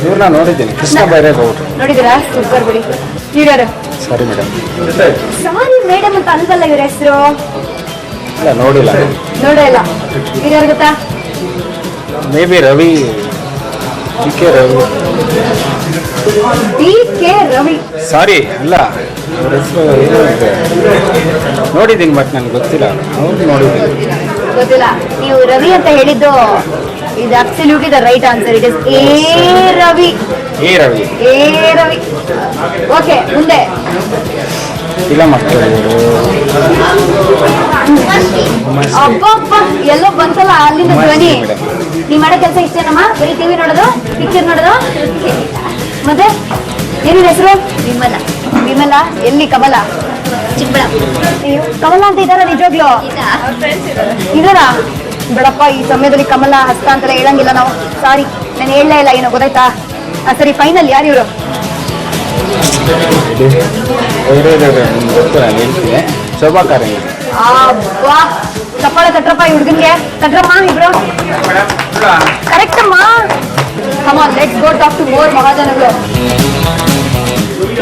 S6: ಇವ್ರನ್ನ ನೋಡಿದ್ದೀನಿ, ಕೃಷ್ಣ ಬೈರೇಗೌಡ್ರು.
S1: ನೋಡಿದ್ದೀರಾ? ಸೂಪರ್ ಬಿಡಿ. ಇವ್ರ್ಯಾರು?
S6: Sorry madam.
S1: ಸಾರಿ ಮೇಡಮ್ ಅಂತ ಅನ್ಬಲ್ಲ ಇವ್ರ ಹೆಸರು.
S6: ಇಲ್ಲ, ನೋಡಿಲ್ಲ.
S1: ನೋಡೇ ಇಲ್ಲ. ಇವ್ರ್ಯಾರು ಗೊತ್ತಾ?
S6: Maybe Ravi, K Ravi.
S1: K Ravi.
S6: Sorry, ಅಲ್ಲ, ಅವ್ರ ಹೆಸರು ಏನೋ ಇದೆ. ನೋಡಿದ್ದೀನಿ ಬಟ್ ನನಗೆ ಗೊತ್ತಿಲ್ಲ. ಅವ್ರು ನೋಡಿದ್ದೀನಿ.
S1: ಗೊತ್ತಿಲ್ಲ. ನೀವು ರವಿ ಅಂತ ಹೇಳಿದ್ದು ಇದು absolutely the right answer. It is A Ravi.
S6: A Ravi.
S1: A Ravi. Okay, ಮುಂದೆ.
S6: ಇಲ್ಲ ಮಕ್ಕಳು
S1: ಅಬ್ಬಬ್ಬ, ಎಲ್ಲೋ ಬಂತಲ್ಲ ಅಲ್ಲಿಂದ ಧ್ವನಿ. ನೀವ್ ಮಾಡೋ ಕೆಲಸ ಇಷ್ಟೇನಮ್ಮ? ಬರೀ ಟಿವಿ ನೋಡೋದು, ಪಿಕ್ಚರ್ ನೋಡೋದು, ಮತ್ತೆ ಏನಿದೆ ಹೆಸರು? ವಿಮಲ. ವಿಮಲ ಎಲ್ಲಿ? ಕಮಲ ಕಮಲ ಅಂತ ಇದಾರ ನಿಜವಾಗ್ಲು? ಇದಾರ? ಬೇಡಪ್ಪ, ಈ ಸಮಯದಲ್ಲಿ ಕಮಲ ಹಸ್ತ ಅಂತೆಲ್ಲ ಹೇಳಂಗಿಲ್ಲ ನಾವು. ಸಾರಿ, ನಾನು ಹೇಳಲೇ ಇಲ್ಲ. ಏನೋ ಗೊತ್ತಾಯ್ತಾ? ಸರಿ, ಫೈನಲ್ ಯಾರು ಇವರು?
S6: ಗೊತ್ತಿಲ್ಲ, ಹೇಳ್ತೀನಿ. ಶೋಭಾ ಕಾರಂಗಿ.
S1: ಅಬ್ಬಾ, ಚಪ್ಪಾಳೆ ತಟ್ರಪ್ಪ ಈ ಹುಡುಗನ್ಗೆ. ತಟ್ರಮ್ಮ ಇಬ್ರು. ಕರೆಕ್ಟ್ ಅಮ್ಮ. Come on, let's go talk to more ಮಹಾಜನಗಳು.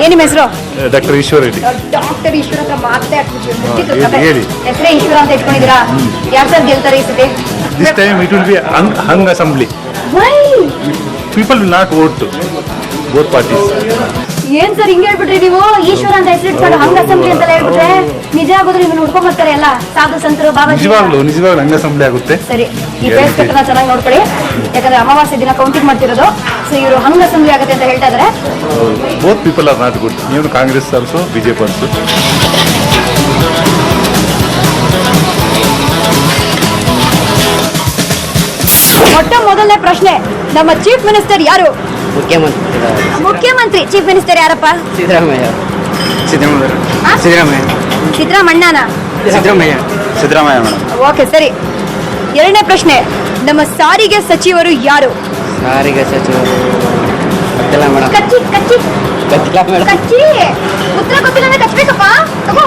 S1: ಏನ್ ನಿಮ್ಮ ಹೆಸರು?
S9: ಡಾಕ್ಟರ್ ಈಶ್ವರ ರೆಡ್ಡಿ.
S1: ಡಾಕ್ಟರ್ ಈಶ್ವರ ಹತ್ರ ಮಾತೇ
S9: ಹೇಳಿ.
S1: ಹೆಸರೇ ಈಶ್ವರ ಅಂತ ಇಟ್ಕೊಂಡಿದ್ದೀರಾ? ಯಾರು ಸರ್ ಗೆಲ್ತಾರೆ ಈ ಸತಿ?
S9: This time it will be hang assembly. People will not vote both parties.
S1: ಏನ್ ಸರ್ ಹಿಂಗೆ ಹೇಳ್ಬಿಟ್ರಿ ನೀವು? ಈಶ್ವರ ಅಂತ ಹೆಸರಿಟ್ಕೊಂಡು ಹಂಗ ಅಸೆಂಬ್ಲಿ ಅಂತ ಹೇಳ್ಬಿಟ್ರೆ ನಿಜ ಆಗೋದ್ರೆ ನೀವು ನೋಡ್ಕೊಂಡ್ ಬರ್ತಾರೆ ಎಲ್ಲ ಸಾಧು ಸಂತರು, ಬಾಬಾ.
S9: ನಿಜವಾಗ್ಲೂ ಹಂಗ್ ಅಸೆಂಬ್ಲಿ ಆಗುತ್ತೆ.
S1: ಸರಿ, ಈ ಫೇಸ್ ಕಟ್ಟನ್ನ ಚೆನ್ನಾಗಿ ನೋಡ್ಕೊಳ್ಳಿ, ಯಾಕಂದ್ರೆ ಅಮಾವಾಸ್ಯೆ ದಿನ ಕೌಂಟಿಂಗ್ ಮಾಡ್ತಿರೋದು. ಸೊ ಇವರು ಹಂಗ ಅಸೆಂಬ್ಲಿ ಆಗುತ್ತೆ ಅಂತ ಹೇಳ್ತಾ ಇದಾರೆ.
S9: Both people are not good. ನೀವು ಕಾಂಗ್ರೆಸ್ ಆಲ್ಸೋ, ಬಿಜೆಪಿ ಆಲ್ಸೋ.
S1: ಮೊಟ್ಟ ಮೊದಲನೇ ಪ್ರಶ್ನೆ, ನಮ್ಮ ಚೀಫ್ ಮಿನಿಸ್ಟರ್ ಯಾರು? ಮುಖ್ಯಮಂತ್ರಿ. ಚೀಫ್ ಮಿನಿಸ್ಟರ್ ಯಾರಪ್ಪ?
S8: ಸಿದ್ದರಾಮಯ್ಯ.
S1: ಸಿದ್ದರಾಮಣ್ಣನ?
S6: ಸಿದ್ದರಾಮಯ್ಯ ಮೇಡಮ್.
S1: ಓಕೆ, ಸರಿ. ಎರಡನೇ ಪ್ರಶ್ನೆ, ನಮ್ಮ ಸಾರಿಗೆ ಸಚಿವರು ಯಾರು?
S8: ಸಾರಿಗೆ ಸಚಿವರು ಗೊತ್ತಿಲ್ಲ ಮೇಡಮ್.
S1: ಕಚ್ಚಿ ಕಚ್ಚಿ
S8: ಗೊತ್ತಿಲ್ಲ ಮೇಡಮ್.
S1: ಕಚ್ಚಿ. ಉತ್ತರ ಗೊತ್ತಿಲ್ಲ ಅಂದ್ರೆ ಕಚ್ಚಬೇಕಪ್ಪ. ತಗೋ,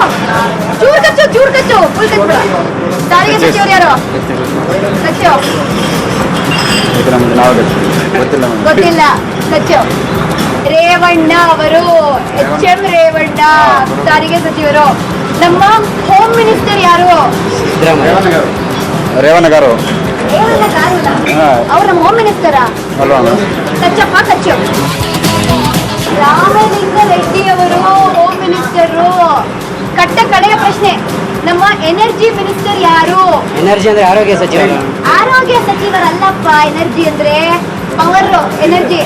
S1: ಚೂರ್ ಕಚ್ಚು, ಚೂರ್ ಕಚ್ಚು, ಫುಲ್ ಕಚ್ಚು. ಸಾರಿಗೆ ಸಚಿವರು ಯಾರು? ಕಚ್ಚು.
S6: ಗೊತ್ತಿಲ್ಲ ಮೇಡಮ್.
S1: ಗೊತ್ತಿಲ್ಲ, ಕಚ್ಚು. ರೇವಣ್ಣ ಅವರು, HM ರೇವಣ್ಣ ಸಾರಿಗೆ ಸಚಿವರು. ನಮ್ಮ ಹೋಮ್ ಮಿನಿಸ್ಟರ್ ಯಾರು?
S8: ಸಿದ್ದರಾಮಯ್ಯ.
S6: ರೇವಣ್ಣಗಾರು
S1: ಅವ್ರು ನಮ್ಮ ಹೋಮ್ ಮಿನಿಸ್ಟರಾ?
S6: ಅಲ್ವಾ ಮೇಡಮ್?
S1: ಕಚ್ಚಪ್ಪ, ಕಚ್ಚು. ರಾಮಲಿಂಗ ರೆಡ್ಡಿ ಅವರು ಹೋಮ್ ಮಿನಿಸ್ಟರು. ಕಡೆಯ ಪ್ರಶ್ನೆ, ನಮ್ಮ ಎನರ್ಜಿ ಮಿನಿಸ್ಟರ್ ಯಾರು?
S8: ಎನರ್ಜಿ ಅಂದ್ರೆ ಆರೋಗ್ಯ ಸಚಿವರು.
S1: ಆರೋಗ್ಯ ಸಚಿವರಲ್ಲಪ್ಪ. ಎನರ್ಜಿ ಅಂದ್ರೆ ಪವರ್, ಎನರ್ಜಿ.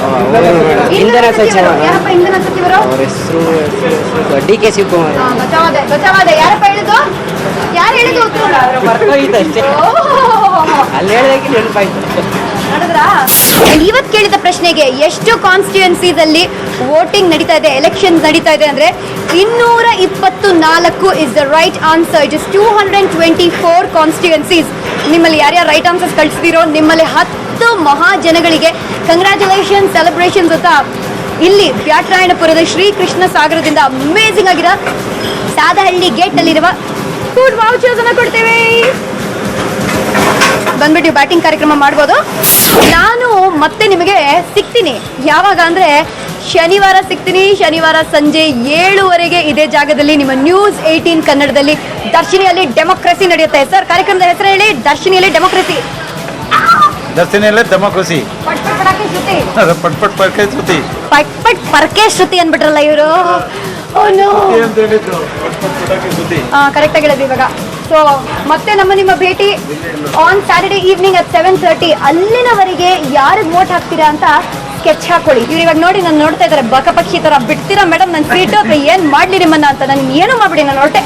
S8: ಇಂಧನ ಸಚಿವರು.
S1: ಯಾರಪ್ಪ ಇಂಧನ ಸಚಿವರು?
S8: ಅವ್ರ ಹೆಸರು DK ಶಿವಕುಮಾರ್.
S1: ಗೊತ್ತಾವಾದ. ಯಾರಪ್ಪ ಹೇಳಿದ್ದು? ಯಾರು ಹೇಳಿದ್ದು ಉತ್ತರ?
S8: ಬರ್ಕೋಯ್ತು ಅಷ್ಟೇ, ಅಲ್ಲಿ ಹೇಳಿದಾಗೆ ನೆನಪಾಯ್ತು.
S1: ನೋಡಿದ್ರಾ? ಇವತ್ತು ಕೇಳಿದ ಪ್ರಶ್ನೆಗೆ ಎಷ್ಟು ಕಾನ್ಸ್ಟಿಟ್ಯೂನ್ಸೀಸ್ ಅಲ್ಲಿ ವೋಟಿಂಗ್ ನಡೀತಾ ಇದೆ, ಎಲೆಕ್ಷನ್ ನಡೀತಾ ಇದೆ ಅಂದ್ರೆ 224 is the right answer. It is 224 constituencies. ನಿಮ್ಮಲ್ಲಿ ಯಾರ್ಯಾರು ರೈಟ್ ಆನ್ಸರ್ಸ್ ಕಳಿಸ್ತೀರೋ ನಿಮ್ಮಲ್ಲಿ 10 ಮಹಾಜನಗಳಿಗೆ ಕಂಗ್ರ್ಯಾಚುಲೇಷನ್, ಸೆಲೆಬ್ರೇಷನ್ಸ್ ಅಂತ ಇಲ್ಲಿ ಬ್ಯಾಟರಾಯಣಪುರದ ಶ್ರೀಕೃಷ್ಣ ಸಾಗರದಿಂದ ಅಮೇಸಿಂಗ್ ಆಗಿರೋ ಸಾದಹಳ್ಳಿ ಗೇಟ್ ನಲ್ಲಿರುವ ಫುಡ್ ವೌಚರ್ಸ್ ಅನ್ನ ಕೊಡ್ತೇವೆ. ಬಂದ್ಬಿಟ್ಟು ಬ್ಯಾಟಿಂಗ್ ಕಾರ್ಯಕ್ರಮ ಮಾಡ್ಬೋದು. ನಾನು ಮತ್ತೆ ನಿಮಗೆ ಸಿಗ್ತೀನಿ. ಯಾವಾಗ ಅಂದ್ರೆ ಶನಿವಾರ ಸಿಗ್ತೀನಿ. ಶನಿವಾರ ಸಂಜೆ 7:15 ಇದೇ ಜಾಗದಲ್ಲಿ ನಿಮ್ಮ ನ್ಯೂಸ್ 18 ಕನ್ನಡದಲ್ಲಿ ದರ್ಶಿನಿಯಲ್ಲಿ ಡೆಮೋಕ್ರಸಿ ನಡೆಯುತ್ತೆ. ಸರ್, ಕಾರ್ಯಕ್ರಮದ ಹೆಸರು ಹೇಳಿ. ದರ್ಶಿನಿಯಲ್ಲಿ ಡೆಮೋಕ್ರಸಿ.
S6: ದರ್ಶನಿಯಲ್ಲೇ ಡೆಮೋಕ್ರಸಿ.
S1: ಪಟ್ ಪಟ್ ಪಟಾಕಿ ಶ್ರುತಿ.
S6: ಪಟ್ ಪಟ್ ಪರ್ಕೆ ಶ್ರುತಿ.
S1: ಪಟ್ ಪಟ್ ಪರ್ಕೆ ಶ್ರುತಿ ಅನ್ಬಿಟ್ರಲ್ಲ ಇವರು. ಕರೆಕ್ಟ್ ಆಗಿ ಹೇಳಿದ್ವಿ ಇವಾಗ. ಸೊ ಮತ್ತೆ ನಿಮ್ಮ ಭೇಟಿ ಆನ್ ಸ್ಯಾಟರ್ಡೇ ಈವ್ನಿಂಗ್ at 7:30. ಅಲ್ಲಿನವರೆಗೆ ಯಾರಿಗೆ ವೋಟ್ ಹಾಕ್ತೀರಾ ಅಂತ ಸ್ಕೆಚ್ ಹಾಕೊಳ್ಳಿ. ಇವ್ರು ಇವಾಗ ನೋಡಿ ನಾನು ನೋಡ್ತಾ ಇದ್ದಾರೆ ಬಕಪಕ್ಷಿ ತರ ಬಿಡ್ತೀರಾ ಮೇಡಮ್ ನನ್ನ ಸೀಟು ಅಥವಾ ಏನ್ ಮಾಡ್ಲಿ ನಿಮ್ಮನ್ನ ಅಂತ. ನಾನು ಏನು ಮಾಡ್ಬಿಡಿ ನಾನು ಹೊರಟೆ.